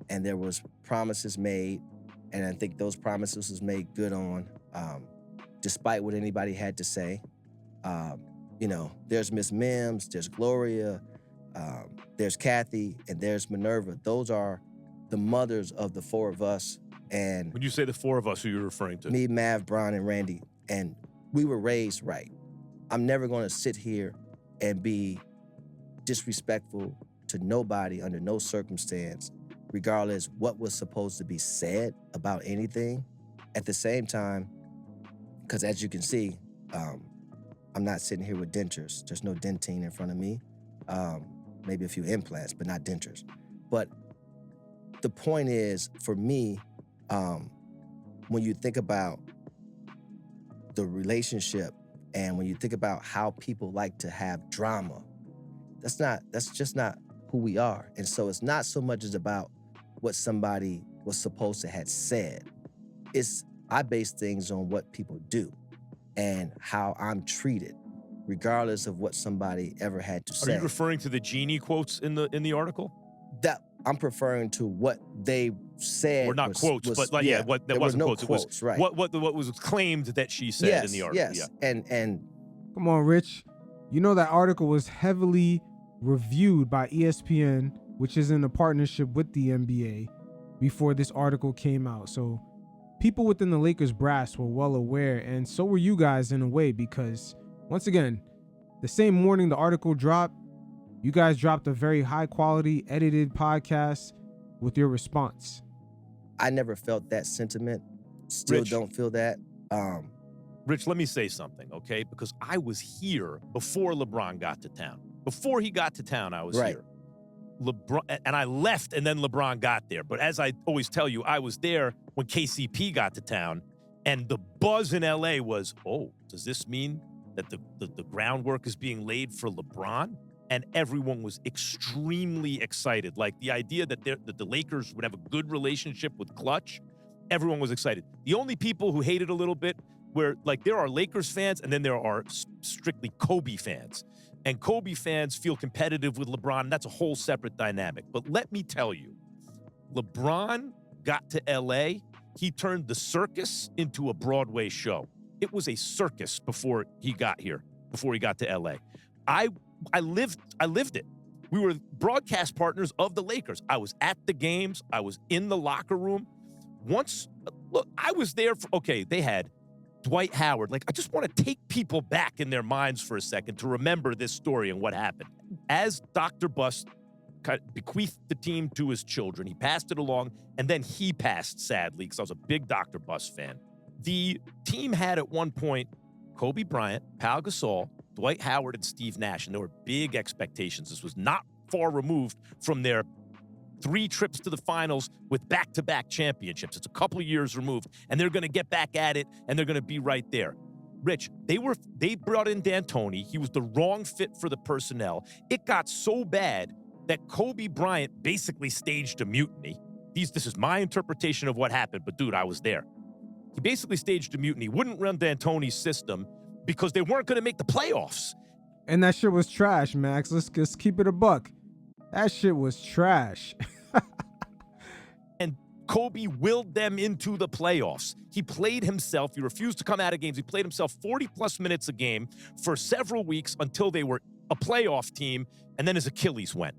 and there was promises made. And I think those promises was made good on, despite what anybody had to say. There's Miss Mims, there's Gloria, there's Kathy, and there's Minerva. Those are the mothers of the four of us. And when you say the four of us, who you're referring to? Me, Mav, Brian, and Randy. And we were raised right. I'm never going to sit here and be disrespectful to nobody under no circumstance, regardless what was supposed to be said about anything. At the same time, because as you can see, I'm not sitting here with dentures. There's no dentine in front of me. Maybe a few implants, but not dentures. But the point is, for me, when you think about the relationship and when you think about how people like to have drama, that's just not who we are. And so it's not so much as about what somebody was supposed to have said. I base things on what people do and how I'm treated, regardless of what somebody ever had to say. Are you referring to the Jeanie quotes in the article? That I'm preferring to what they said. Or not quotes, but what that wasn't quotes. Quotes, it was right. what was claimed that she said in the article. Yes. Yeah. And come on, Rich. That article was heavily reviewed by ESPN, which is in a partnership with the NBA, before this article came out. So people within the Lakers brass were well aware, and so were you guys in a way, because once again, the same morning the article dropped, you guys dropped a very high quality edited podcast with your response. I never felt that sentiment. Still Rich, don't feel that. Rich, let me say something, okay? Because I was here before LeBron got to town. Before he got to town, I was here. LeBron, and I left, and then LeBron got there. But as I always tell you, I was there when KCP got to town, and the buzz in LA was, oh, does this mean that the groundwork is being laid for LeBron? And everyone was extremely excited. Like the idea that the Lakers would have a good relationship with Clutch, everyone was excited. The only people who hated a little bit were, like, there are Lakers fans and then there are strictly Kobe fans. And Kobe fans feel competitive with LeBron, and that's a whole separate dynamic. But let me tell you, LeBron got to LA, he turned the circus into a Broadway show. It was a circus before he got here, before he got to LA. I lived it. We were broadcast partners of the Lakers. I was at the games. I was in the locker room. Once, look, I was there for, okay, they had Dwight Howard. Like, I just want to take people back in their minds for a second to remember this story and what happened. As Dr. Buss bequeathed the team to his children, he passed it along, and then he passed, sadly, because I was a big Dr. Buss fan. The team had at one point Kobe Bryant, Pau Gasol, Dwight Howard, and Steve Nash, and there were big expectations. This was not far removed from their 3 trips to the finals with back-to-back championships. It's a couple of years removed, and they're going to get back at it, and they're going to be right there. Rich, they brought in D'Antoni. He was the wrong fit for the personnel. It got so bad that Kobe Bryant basically staged a mutiny. This is my interpretation of what happened, but dude, I was there. He basically staged a mutiny, wouldn't run D'Antoni's system because they weren't going to make the playoffs. And that shit was trash, Max. Let's just keep it a buck. That shit was trash. And Kobe willed them into the playoffs. He played himself. He refused to come out of games. He played himself 40-plus minutes a game for several weeks until they were a playoff team, and then his Achilles went.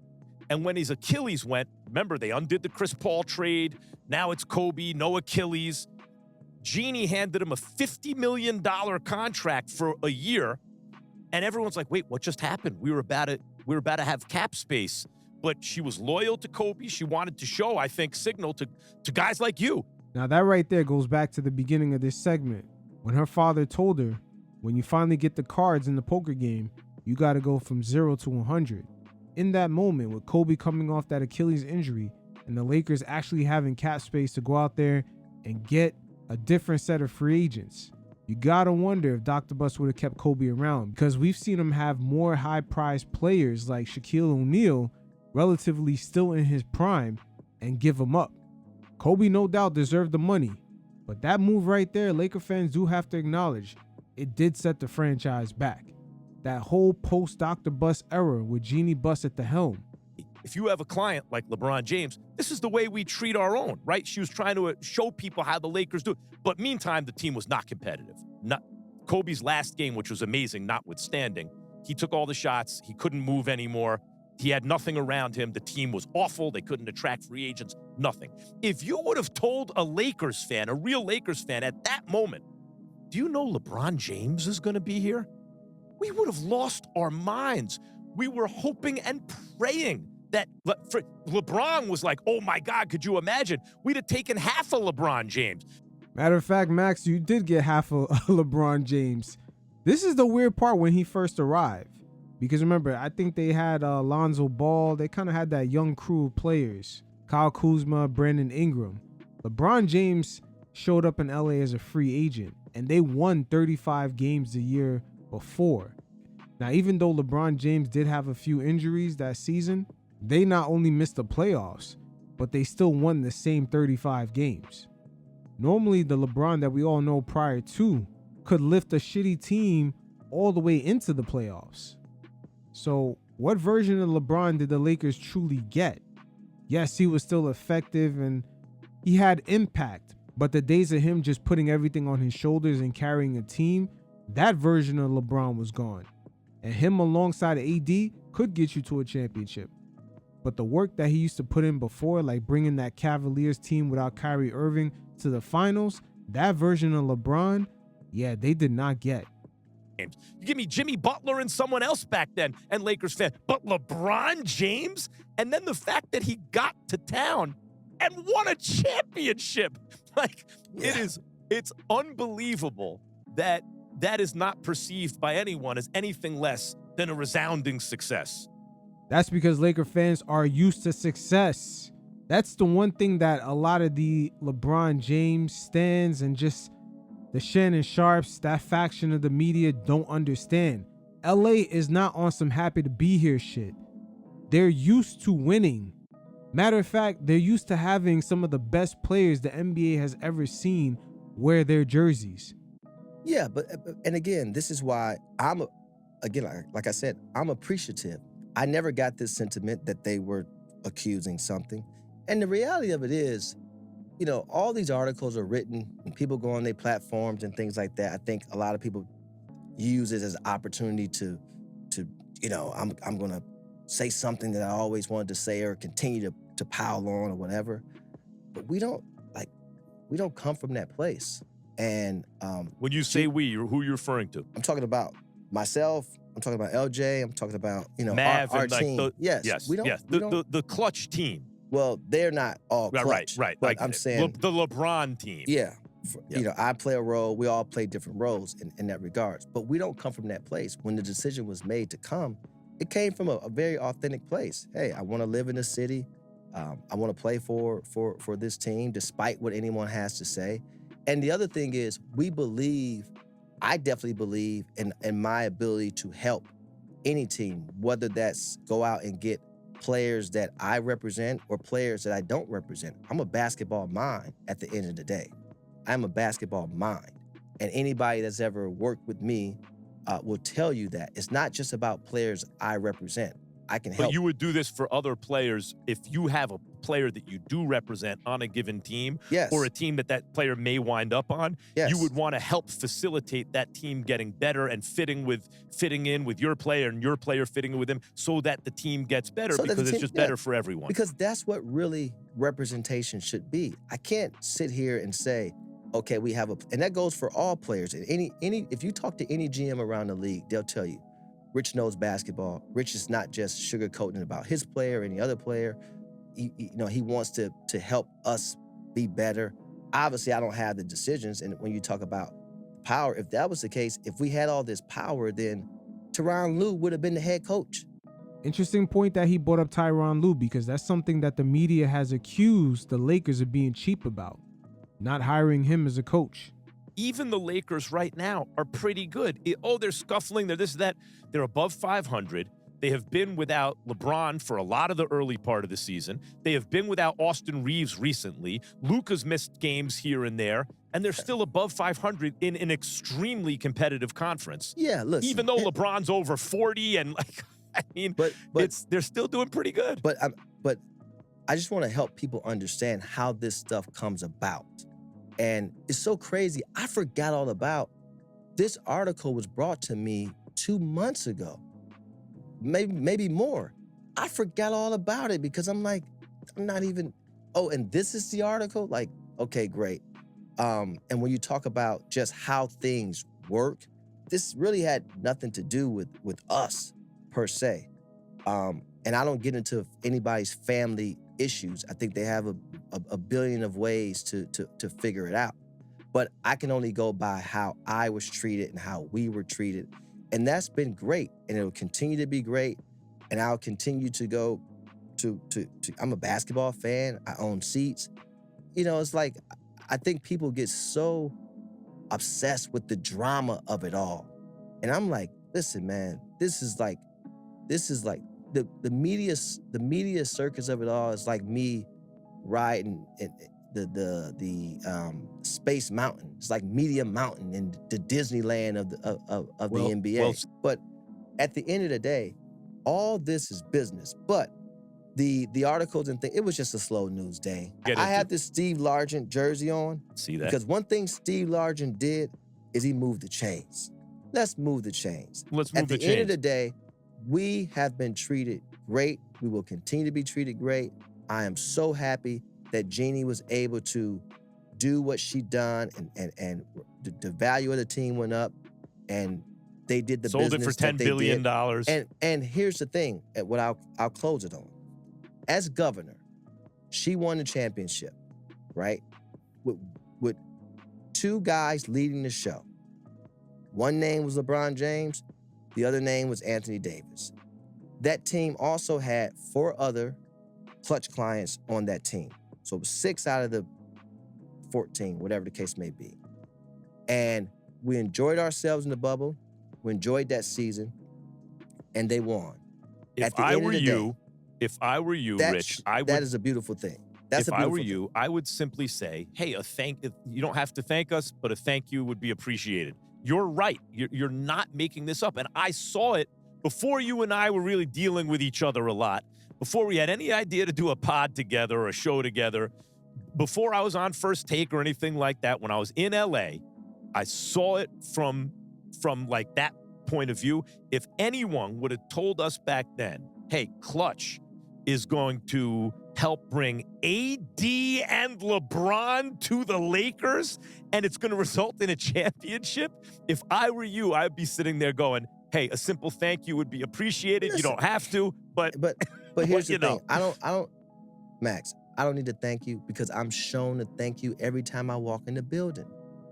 And when his Achilles went, remember, they undid the Chris Paul trade. Now it's Kobe, no Achilles. Jeanie handed him a $50 million contract for a year, and everyone's like, wait, what just happened? We were about to have cap space. But she was loyal to Kobe. She wanted to show, I think, signal to guys like you. Now that right there goes back to the beginning of this segment when her father told her, when you finally get the cards in the poker game, you got to go from 0 to 100. In that moment, with Kobe coming off that Achilles injury and the Lakers actually having cap space to go out there and get a different set of free agents, you gotta wonder if Dr. Buss would have kept Kobe around, because we've seen him have more high-priced players like Shaquille O'Neal relatively still in his prime and give him up. Kobe no doubt deserved the money, but that move right there, Laker fans do have to acknowledge, it did set the franchise back. That whole post-Dr. Buss era with Jeanie Buss at the helm. If you have a client like LeBron James, this is the way we treat our own, right? She was trying to show people how the Lakers do it. But meantime, the team was not competitive. Not Kobe's last game, which was amazing, notwithstanding. He took all the shots. He couldn't move anymore. He had nothing around him. The team was awful. They couldn't attract free agents. Nothing. If you would have told a Lakers fan, a real Lakers fan at that moment, do you know LeBron James is going to be here? We would have lost our minds. We were hoping and praying that LeBron was like, oh my God, could you imagine? We'd have taken half of LeBron James. Matter of fact, Max, you did get half of LeBron James. This is the weird part when he first arrived. Because remember, I think they had Lonzo Ball. They kind of had that young crew of players. Kyle Kuzma, Brandon Ingram. LeBron James showed up in LA as a free agent, and they won 35 games the year before. Now, even though LeBron James did have a few injuries that season, they not only missed the playoffs, but they still won the same 35 games. Normally, the LeBron that we all know prior to could lift a shitty team all the way into the playoffs. So, what version of LeBron did the Lakers truly get? Yes, he was still effective and he had impact, but the days of him just putting everything on his shoulders and carrying a team, that version of LeBron was gone. And him alongside AD could get you to a championship. But the work that he used to put in before, like bringing that Cavaliers team without Kyrie Irving to the finals, that version of LeBron, yeah, they did not get. You give me Jimmy Butler and someone else back then, and Lakers fan, but LeBron James? And then the fact that he got to town and won a championship. Like, it's unbelievable that is not perceived by anyone as anything less than a resounding success. That's because Laker fans are used to success. That's the one thing that a lot of the LeBron James stans and just the Shannon Sharps, that faction of the media, don't understand. LA is not on some happy to be here shit. They're used to winning. Matter of fact, they're used to having some of the best players the NBA has ever seen wear their jerseys. Yeah, but and again, this is why again, like I said, I'm appreciative. I never got this sentiment that they were accusing something. And the reality of it is, you know, all these articles are written and people go on their platforms and things like that. I think a lot of people use it as an opportunity to you know, I'm gonna say something that I always wanted to say or continue to pile on or whatever. But we don't come from that place. And when you say we, who you're referring to? I'm talking about myself. I'm talking about LJ. I'm talking about, you know, Mav our and like team. Yes, the clutch team. Well, they're not all clutch. Right. But I'm saying the LeBron team. Yeah. You know, I play a role. We all play different roles in that regards. But we don't come from that place. When the decision was made to come, it came from a very authentic place. Hey, I want to live in the city. I want to play for this team, despite what anyone has to say. And the other thing is, I definitely believe in my ability to help any team, whether that's go out and get players that I represent or players that I don't represent. I'm a basketball mind at the end of the day. I'm a basketball mind. And anybody that's ever worked with me will tell you that. It's not just about players I represent. I can help. But you would do this for other players if you have a player that you do represent on a given team, yes, or a team that player may wind up on. Yes. You would want to help facilitate that team getting better and fitting in with your player and your player fitting in with him so that the team gets better because it's just better for everyone. Because that's what really representation should be. I can't sit here and say, okay, we have and that goes for all players. And if you talk to any GM around the league, they'll tell you, Rich knows basketball. Rich is not just sugarcoating about his player or any other player. You know, he wants to help us be better. Obviously, I don't have the decisions. And when you talk about power, if that was the case, if we had all this power, then Tyronn Lue would have been the head coach. Interesting point that he brought up Tyronn Lue, because that's something that the media has accused the Lakers of being cheap about, not hiring him as a coach. Even the Lakers right now are pretty good. They're scuffling, they're this, that. They're above 500. They have been without LeBron for a lot of the early part of the season. They have been without Austin Reeves recently. Luka's missed games here and there, and they're still above 500 in an extremely competitive conference. Yeah, listen. Even though LeBron's over 40 and they're still doing pretty good. But I just want to help people understand how this stuff comes about. And it's so crazy. I forgot all about this article was brought to me 2 months ago, maybe more. I forgot all about it because I'm like, I'm not even, and this is the article? Like, okay, great. And when you talk about just how things work, this really had nothing to do with us per se. And I don't get into anybody's family issues. I think they have a billion of ways to figure it out. But I can only go by how I was treated and how we were treated. And that's been great. And it'll continue to be great. And I'll continue to go to I'm a basketball fan. I own seats. You know, it's like, I think people get so obsessed with the drama of it all. And I'm like, listen, man, this is like the media circus of it all is like me riding the Space Mountain. It's like Media Mountain and the Disneyland of the NBA. But at the end of the day, all this is business. But the articles and things, it was just a slow news day. I had this Steve Largent jersey on. See that? Because one thing Steve Largent did is he moved the chains. Let's move the chains. Let's move the chains. At the end of the day, we have been treated great. We will continue to be treated great. I am so happy that Jeanie was able to do what she done, and the value of the team went up, and they did the sold business it for $10 billion. And here's the thing, what I'll close it on. As governor, she won the championship, right? With two guys leading the show. One name was LeBron James, the other name was Anthony Davis. That team also had 4 other clutch clients on that team. So it was 6 out of the 14, whatever the case may be. And we enjoyed ourselves in the bubble. We enjoyed that season, and they won. If I were you, Rich, that is a beautiful thing. If I were you, I would simply say, hey, you don't have to thank us, but a thank you would be appreciated. You're right. You're not making this up. And I saw it before you and I were really dealing with each other a lot, before we had any idea to do a pod together or a show together, before I was on First Take or anything like that. When I was in LA, I saw it from like that point of view. If anyone would have told us back then, hey, Clutch is going to help bring AD and LeBron to the Lakers, and it's going to result in a championship, if I were you, I'd be sitting there going, hey, a simple thank you would be appreciated. Listen, you don't have to, but here's the you know. thing. I don't, Max, I don't need to thank you because I'm shown to thank you every time I walk in the building.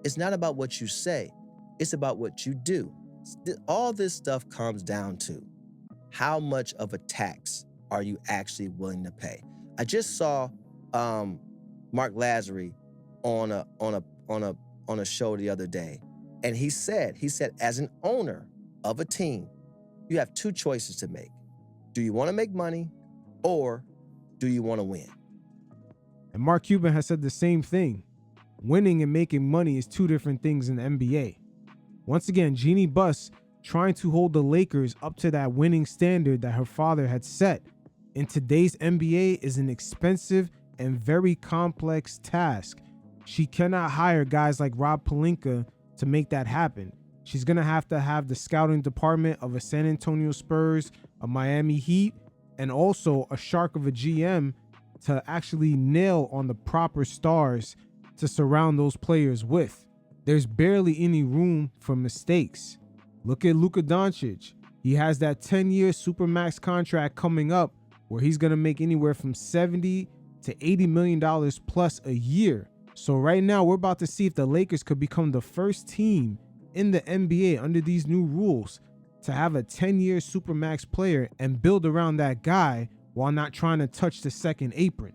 It's not about what you say. It's about what you do. All this stuff comes down to how much of a tax are you actually willing to pay? I just saw Mark Lazary on a show the other day, and he said, as an owner of a team, you have two choices to make. Do you want to make money, or do you want to win? And Mark Cuban has said the same thing. Winning and making money is two different things in the NBA. Once again, Jeanie Buss trying to hold the Lakers up to that winning standard that her father had set. In today's NBA is an expensive and very complex task. She cannot hire guys like Rob Pelinka to make that happen. She's going to have the scouting department of a San Antonio Spurs, a Miami Heat, and also a shark of a GM to actually nail on the proper stars to surround those players with. There's barely any room for mistakes. Look at Luka Doncic. He has that 10-year Supermax contract coming up where he's going to make anywhere from $70 to $80 million plus a year. So right now we're about to see if the Lakers could become the first team in the NBA under these new rules to have a 10-year Supermax player and build around that guy while not trying to touch the second apron.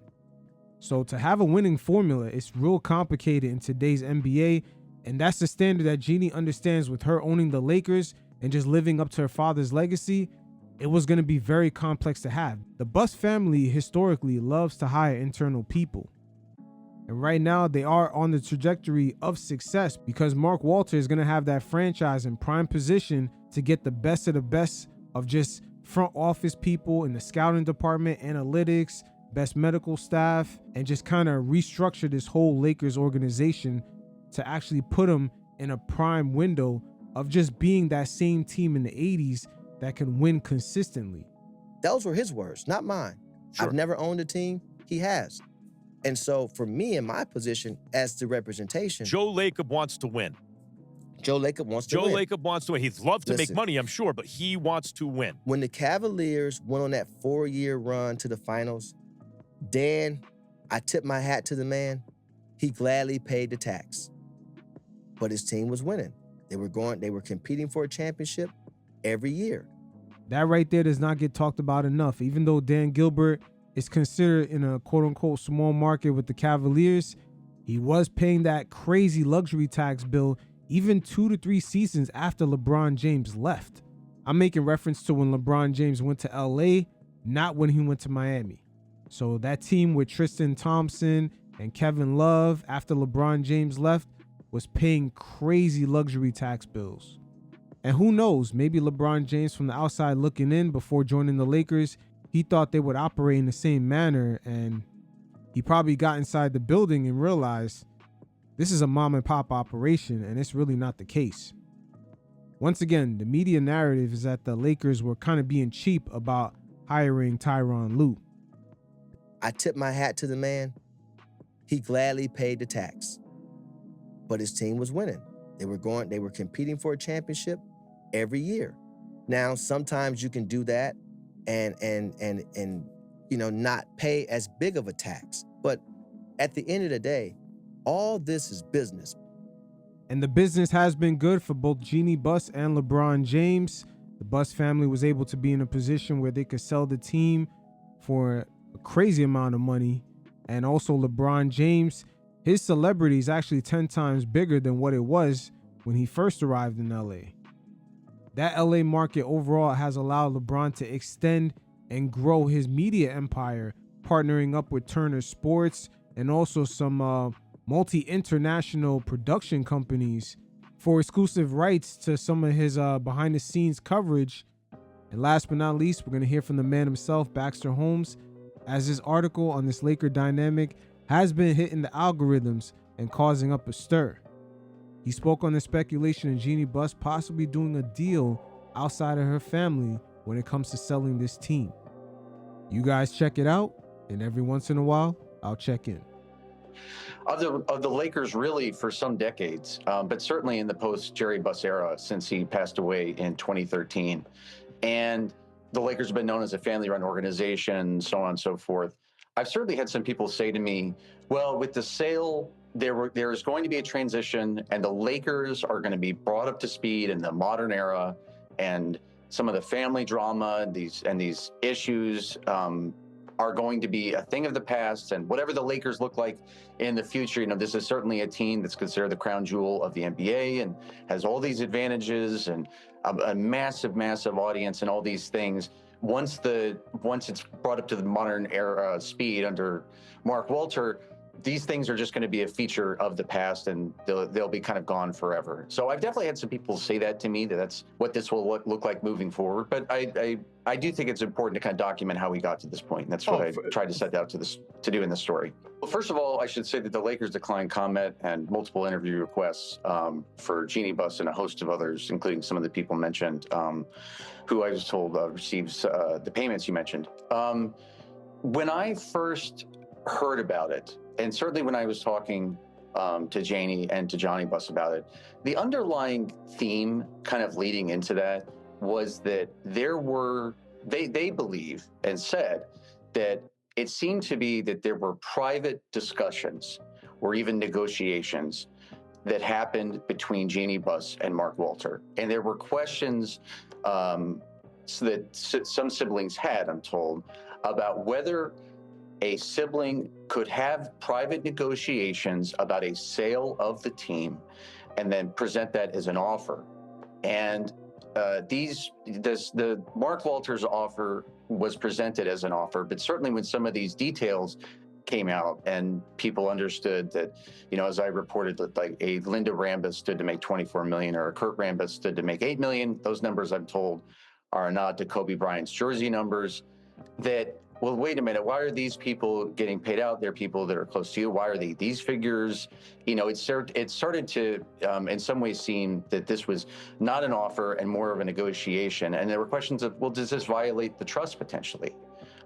So to have a winning formula, it's real complicated in today's NBA, and that's the standard that Jeanie understands with her owning the Lakers and just living up to her father's legacy. It was going to be very complex to have. The Buss family historically loves to hire internal people. And right now they are on the trajectory of success because Mark Walter is going to have that franchise in prime position to get the best of the best of just front office people in the scouting department, analytics, best medical staff, and just kind of restructure this whole Lakers organization to actually put them in a prime window of just being that same team in the 80s that can win consistently. Those were his words, not mine. Sure. I've never owned a team. He has. And so for me in my position as the representation, Joe Lacob wants to win. Joe Lacob wants to win. Joe Lacob wants to win. He'd love to make money, I'm sure, but he wants to win. When the Cavaliers went on that 4-year run to the finals, Dan, I tip my hat to the man. He gladly paid the tax. But his team was winning. They were competing for a championship every year. That right there does not get talked about enough. Even though Dan Gilbert is considered in a quote-unquote small market with the Cavaliers, he was paying that crazy luxury tax bill even 2 to 3 seasons after LeBron James left. I'm making reference to when LeBron James went to LA, not when he went to Miami. So that team with Tristan Thompson and Kevin Love after LeBron James left was paying crazy luxury tax bills. And who knows, maybe LeBron James from the outside looking in before joining the Lakers, he thought they would operate in the same manner, and he probably got inside the building and realized this is a mom and pop operation, and it's really not the case. Once again, the media narrative is that the Lakers were kind of being cheap about hiring Tyronn Lue. I tip my hat to the man. He gladly paid the tax. But his team was winning. They were competing for a championship every year. Now, sometimes you can do that and not pay as big of a tax. But at the end of the day, all this is business. And the business has been good for both Jeanie Buss and LeBron James. The Buss family was able to be in a position where they could sell the team for a crazy amount of money. And also LeBron James, his celebrity is actually 10 times bigger than what it was when he first arrived in LA. That LA market overall has allowed LeBron to extend and grow his media empire, partnering up with Turner Sports and also some multi-international production companies for exclusive rights to some of his behind the scenes coverage. And last but not least, we're going to hear from the man himself, Baxter Holmes, as this article on this Laker dynamic has been hitting the algorithms and causing up a stir. He spoke on the speculation of Jeanie Buss possibly doing a deal outside of her family when it comes to selling this team. You guys check it out, and every once in a while, I'll check in. Of the Lakers, really, for some decades, but certainly in the post-Jerry Buss era, since he passed away in 2013. And the Lakers have been known as a family-run organization, so on and so forth. I've certainly had some people say to me, well, with the sale, there is going to be a transition, and the Lakers are going to be brought up to speed in the modern era, and some of the family drama and these issues are going to be a thing of the past, and whatever the Lakers look like in the future, this is certainly a team that's considered the crown jewel of the NBA and has all these advantages and a massive, massive audience and all these things. Once it's brought up to the modern era speed under Mark Walter, these things are just going to be a feature of the past, and they'll be kind of gone forever. So I've definitely had some people say that to me, that's what this will look like moving forward. But I do think it's important to kind of document how we got to this point, and that's what I tried to set out to do in this story. Well, first of all, I should say that the Lakers declined comment and multiple interview requests for Jeanie Buss and a host of others, including some of the people mentioned, who I was told receives the payments you mentioned. When I first heard about it, and certainly when I was talking to Jeanie and to Johnny Buss about it, the underlying theme kind of leading into that was that they believe and said that it seemed to be that there were private discussions or even negotiations that happened between Jeanie Buss and Mark Walter. And there were questions that some siblings had, I'm told, about whether a sibling could have private negotiations about a sale of the team and then present that as an offer. And the Mark Walters offer was presented as an offer, but certainly when some of these details came out and people understood that, as I reported, that like a Linda Rambis stood to make $24 million or a Kurt Rambis stood to make $8 million, those numbers I'm told are a nod to Kobe Bryant's jersey numbers. That, well, wait a minute, why are these people getting paid out? They're people that are close to you. Why are they these figures? It started to, in some ways, seem that this was not an offer and more of a negotiation. And there were questions of, well, does this violate the trust potentially?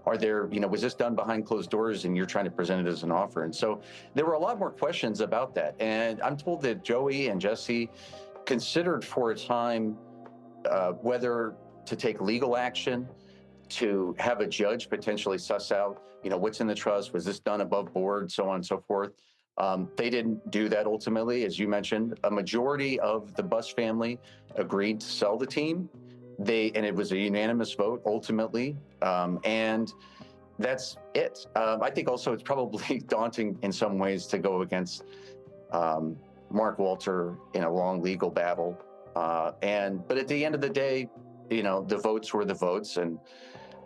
Are there, was this done behind closed doors and you're trying to present it as an offer? And so there were a lot more questions about that. And I'm told that Joey and Jesse considered for a time whether to take legal action, to have a judge potentially suss out, what's in the trust, was this done above board, so on and so forth. They didn't do that ultimately. As you mentioned, a majority of the Buss family agreed to sell the team. And it was a unanimous vote ultimately. And that's it. I think also it's probably daunting in some ways to go against Mark Walter in a long legal battle. But at the end of the day, the votes were the votes, and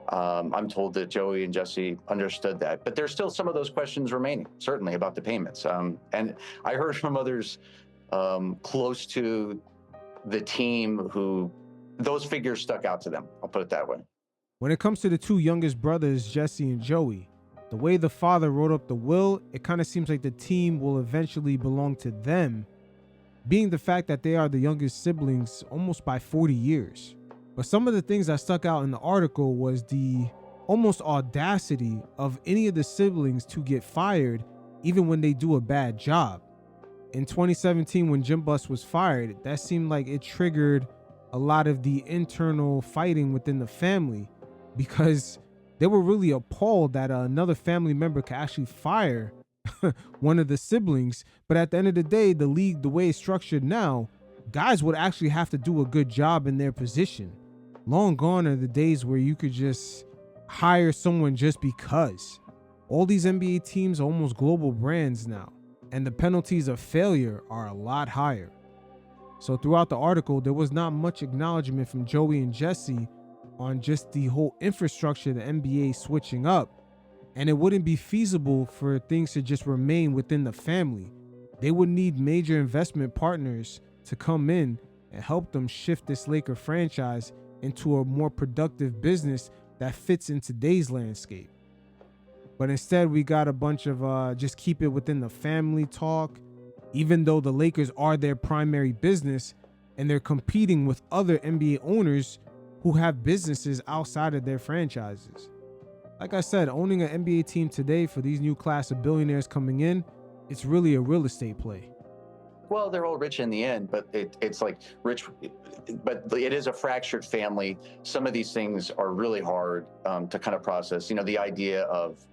I'm told that Joey and Jesse understood that. But there's still some of those questions remaining, certainly, about the payments. And I heard from others close to the team who those figures stuck out to them. I'll put it that way. When it comes to the two youngest brothers, Jesse and Joey, the way the father wrote up the will, it kind of seems like the team will eventually belong to them, being the fact that they are the youngest siblings almost by 40 years. But some of the things that stuck out in the article was the almost audacity of any of the siblings to get fired even when they do a bad job. In 2017, when Jim Buss was fired, that seemed like it triggered a lot of the internal fighting within the family, because they were really appalled that another family member could actually fire one of the siblings. But at the end of the day, the league, the way it's structured now, guys would actually have to do a good job in their position. Long gone are the days where you could just hire someone just because. All these NBA teams are almost global brands now, and the penalties of failure are a lot higher. So throughout the article, there was not much acknowledgement from Joey and Jesse on just the whole infrastructure of the NBA switching up, and it wouldn't be feasible for things to just remain within the family. They would need major investment partners to come in and help them shift this Laker franchise into a more productive business that fits in today's landscape. But instead, we got a bunch of just keep it within the family talk, even though the Lakers are their primary business and they're competing with other NBA owners who have businesses outside of their franchises. Like I said, owning an NBA team today for these new class of billionaires coming in, it's really a real estate play. Well, they're all rich in the end, but it's like rich, but it is a fractured family. Some of these things are really hard to kind of process. You know, the idea of,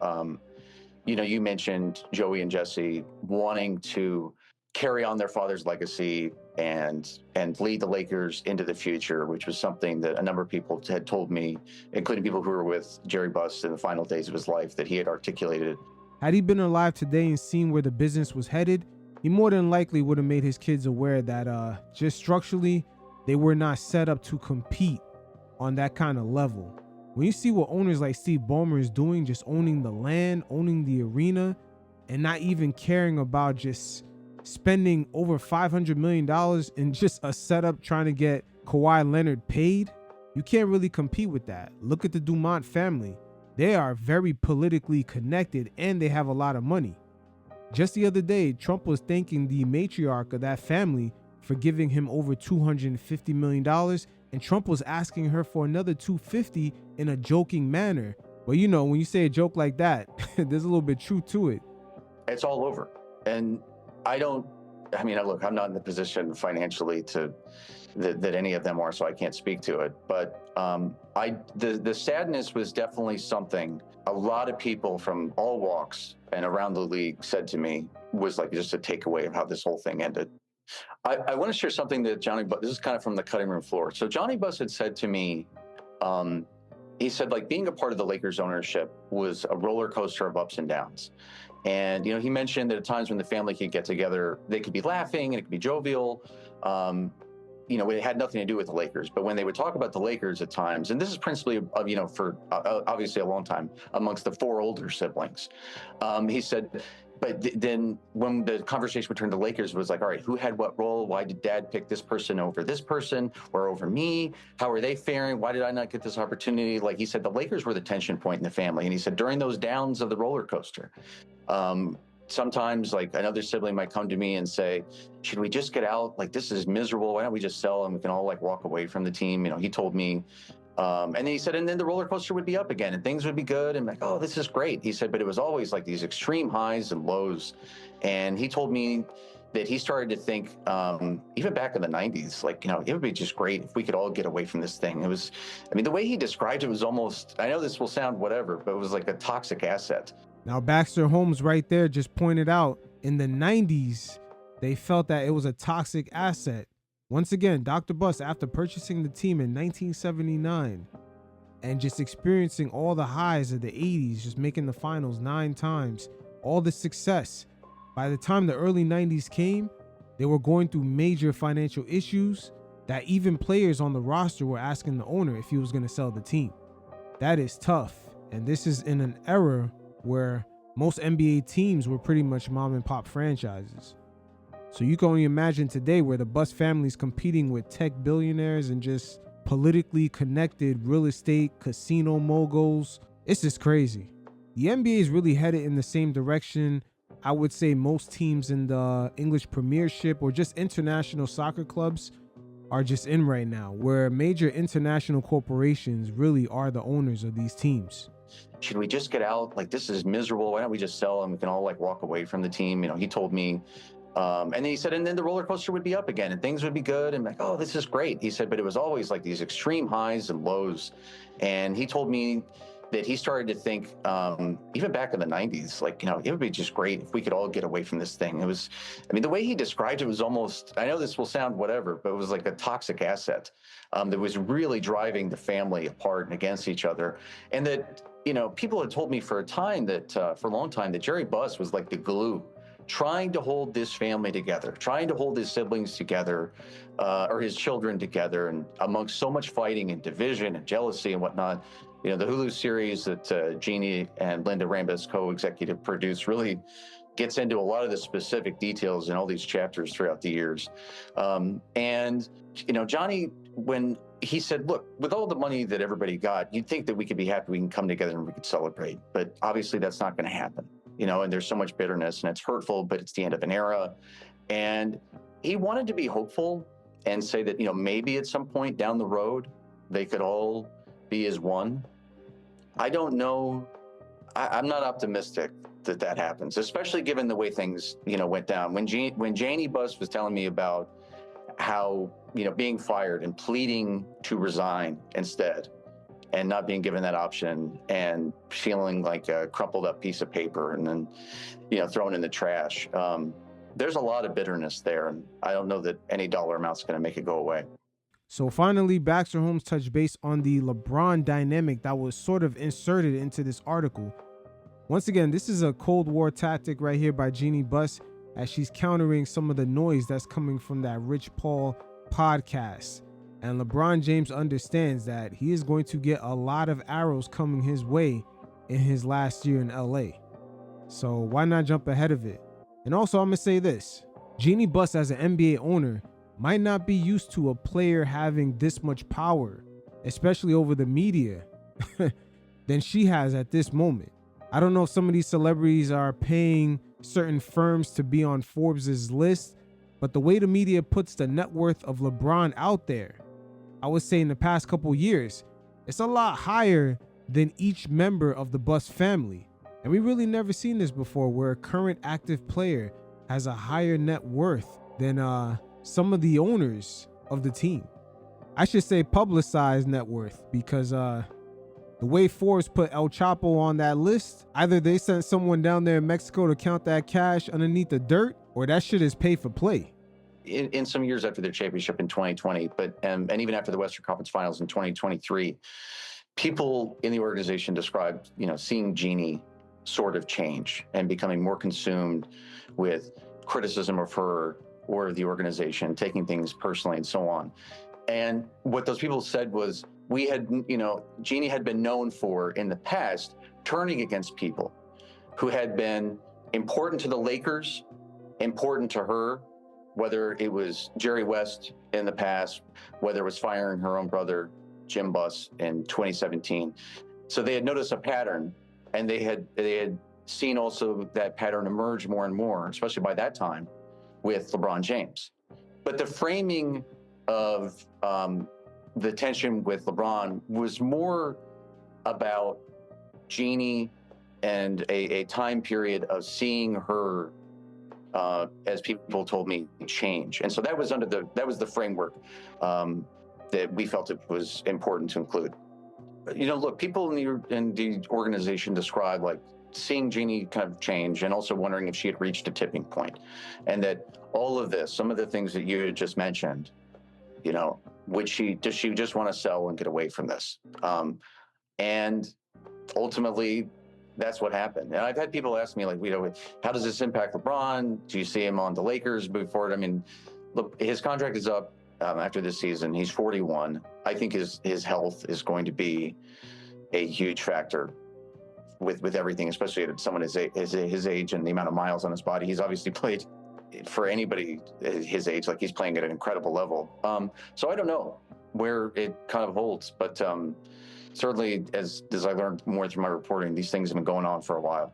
you know, you mentioned Joey and Jesse wanting to carry on their father's legacy and lead the Lakers into the future, which was something that a number of people had told me, including people who were with Jerry Buss in the final days of his life, that he had articulated. Had he been alive today and seen where the business was headed, he more than likely would have made his kids aware that just structurally, they were not set up to compete on that kind of level. When you see what owners like Steve Ballmer is doing, just owning the land, owning the arena, and not even caring about just spending over $500 million in just a setup trying to get Kawhi Leonard paid, you can't really compete with that. Look at the Dumont family. They are very politically connected and they have a lot of money. Just the other day, Trump was thanking the matriarch of that family for giving him over $250 million, and Trump was asking her for another $250 in a joking manner. But you know, when you say a joke like that, there's a little bit truth to it. It's all over. And I mean, look, I'm not in the position financially that any of them are, so I can't speak to it. But the sadness was definitely something a lot of people from all walks and around the league said to me was like just a takeaway of how this whole thing ended. I want to share something that Johnny Buss, this is kind of from the cutting room floor. So Johnny Buss had said to me, he said, like, being a part of the Lakers ownership was a roller coaster of ups and downs. And, you know, he mentioned that at times when the family could get together, they could be laughing and it could be jovial. You know, it had nothing to do with the Lakers. But when they would talk about the Lakers at times, and this is principally, you know, for obviously a long time amongst the four older siblings, he said, but then when the conversation would turn to Lakers, it was like, all right, who had what role? Why did dad pick this person over this person or over me? How are they faring? Why did I not get this opportunity? Like he said, the Lakers were the tension point in the family. And he said, during those downs of the roller coaster, sometimes like another sibling might come to me and say, should we just get out? Like, this is miserable. Why don't we just sell and we can all like walk away from the team? You know, he told me, and then he said, and then the roller coaster would be up again and things would be good. And like, oh, this is great. He said, but it was always like these extreme highs and lows. And he told me that he started to think, even back in the 90s, like, you know, it would be just great if we could all get away from this thing. It was, I mean, the way he described it was almost, I know this will sound whatever, but it was like a toxic asset. Now, Baxter Holmes right there just pointed out in the 90s, they felt that it was a toxic asset. Once again, Dr. Buss, after purchasing the team in 1979 and just experiencing all the highs of the 80s, just making the finals 9 times, all the success, by the time the early 90s came, they were going through major financial issues that even players on the roster were asking the owner if he was going to sell the team. That is tough. And this is in an era where most NBA teams were pretty much mom and pop franchises. So you can only imagine today where the Buss family is competing with tech billionaires and just politically connected real estate casino moguls. It's just crazy. The NBA is really headed in the same direction I would say most teams in the English Premiership or just international soccer clubs are just in right now, where major international corporations really are the owners of these teams. Should we just get out? Like, this is miserable. Why don't we just sell and we can all like walk away from the team? You know, he told me, and then he said, and then the roller coaster would be up again and things would be good. And like, oh, this is great. He said, but it was always like these extreme highs and lows. And he told me that he started to think, even back in the 90s, like, you know, it would be just great if we could all get away from this thing. It was, I mean, the way he described it was almost, I know this will sound whatever, but it was like a toxic asset that was really driving the family apart and against each other. And that, you know, people had told me for a time that, for a long time, that Jerry Buss was like the glue, trying to hold this family together, trying to hold his siblings together, or his children together, and amongst so much fighting and division and jealousy and whatnot. You know, the Hulu series that Jeanie and Linda Rambis co-executive produced really gets into a lot of the specific details in all these chapters throughout the years. And, you know, Johnny, when he said, look, with all the money that everybody got, you'd think that we could be happy, we can come together and we could celebrate. But obviously that's not going to happen, you know, and there's so much bitterness and it's hurtful, but it's the end of an era. And he wanted to be hopeful and say that, you know, maybe at some point down the road, they could all be as one. I don't know. I'm not optimistic that that happens, especially given the way things, you know, went down. When Jeanie Buss was telling me about how, you know, being fired and pleading to resign instead and not being given that option and feeling like a crumpled up piece of paper and then, you know, thrown in the trash. There's a lot of bitterness there, and I don't know that any dollar amount's going to make it go away. So finally, Baxter Holmes touched base on the LeBron dynamic that was sort of inserted into this article. Once again, this is a Cold War tactic right here by Jeanie Buss, as she's countering some of the noise that's coming from that Rich Paul podcast. And LeBron James understands that he is going to get a lot of arrows coming his way in his last year in LA. So why not jump ahead of it? And also, I'm going to say this. Jeanie Buss, as an NBA owner, might not be used to a player having this much power, especially over the media, than she has at this moment. I don't know if some of these celebrities are paying certain firms to be on Forbes's list, but the way the media puts the net worth of LeBron out there, I would say in the past couple years, it's a lot higher than each member of the Buss family. And we really never seen this before, where a current active player has a higher net worth than some of the owners of the team. I should say publicized net worth, because the way Forbes put El Chapo on that list, either they sent someone down there in Mexico to count that cash underneath the dirt, or that shit is pay for play. In some years after their championship in 2020, and even after the Western Conference Finals in 2023, people in the organization described, you know, seeing Jeanie sort of change and becoming more consumed with criticism of her or the organization, taking things personally and so on. And what those people said was, we had, you know, Jeanie had been known for in the past turning against people who had been important to the Lakers, important to her, whether it was Jerry West in the past, whether it was firing her own brother, Jim Buss, in 2017. So they had noticed a pattern, and they had seen also that pattern emerge more and more, especially by that time with LeBron James. But the framing of the tension with LeBron was more about Jeanie and a time period of seeing her, as people told me, change. And so that was the framework that we felt it was important to include. You know, look, people in the organization described like seeing Jeanie kind of change and also wondering if she had reached a tipping point, and that all of this, some of the things that you had just mentioned, you know, does she just want to sell and get away from this? And ultimately, that's what happened. And I've had people ask me, like, you know, how does this impact LeBron? Do you see him on the Lakers moving forward? I mean, look, his contract is up after this season. He's 41. I think his health is going to be a huge factor with everything, especially at someone his age and the amount of miles on his body. He's obviously played, for anybody his age, like he's playing at an incredible level. So I don't know where it kind of holds, but certainly as I learned more through my reporting, these things have been going on for a while.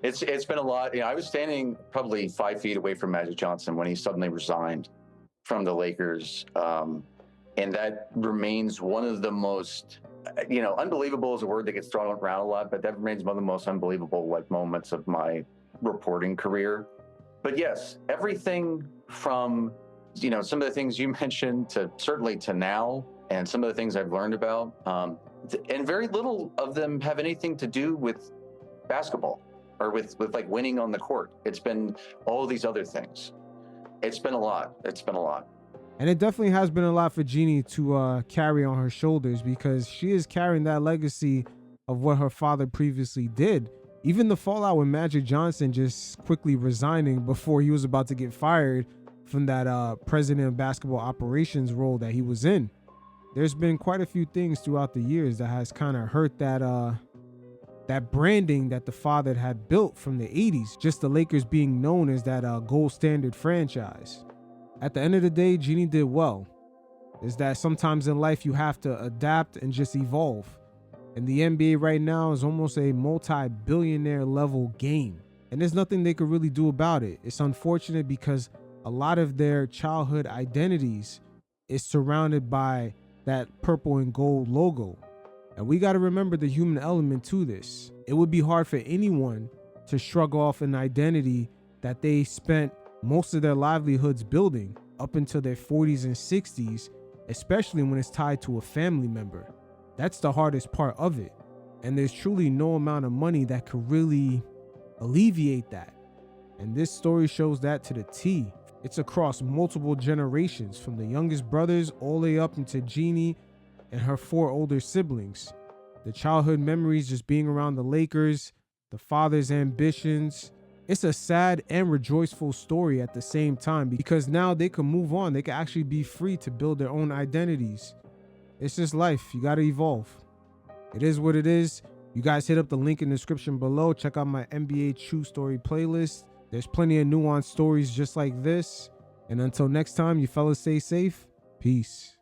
It's been a lot. You know, I was standing probably 5 feet away from Magic Johnson when he suddenly resigned from the Lakers. And that remains one of the most, you know, unbelievable is a word that gets thrown around a lot, but that remains one of the most unbelievable like moments of my reporting career. But yes, everything from, you know, some of the things you mentioned to certainly to now, and some of the things I've learned about, and very little of them have anything to do with basketball or with like winning on the court. It's been all these other things. It's been a lot. It's been a lot. And it definitely has been a lot for Jeanie to carry on her shoulders, because she is carrying that legacy of what her father previously did. Even the fallout with Magic Johnson just quickly resigning before he was about to get fired from that president of basketball operations role that he was in. There's been quite a few things throughout the years that has kind of hurt that that branding that the father had built from the 80s, just the Lakers being known as that gold standard franchise. At the end of the day, Jeanie did well. Is that sometimes in life you have to adapt and just evolve. And the NBA right now is almost a multi-billionaire level game. And there's nothing they could really do about it. It's unfortunate because a lot of their childhood identities is surrounded by that purple and gold logo. And we got to remember the human element to this. It would be hard for anyone to shrug off an identity that they spent most of their livelihoods building up until their 40s and 60s, especially when it's tied to a family member. That's the hardest part of it. And there's truly no amount of money that could really alleviate that. And this story shows that to the T. It's across multiple generations, from the youngest brothers all the way up into Jeanie and her 4 older siblings. The childhood memories just being around the Lakers, the father's ambitions. It's a sad and rejoiceful story at the same time, because now they can move on. They can actually be free to build their own identities. It's just life. You got to evolve. It is what it is. You guys hit up the link in the description below. Check out my NBA True Story playlist. There's plenty of nuanced stories just like this. And until next time, you fellas stay safe. Peace.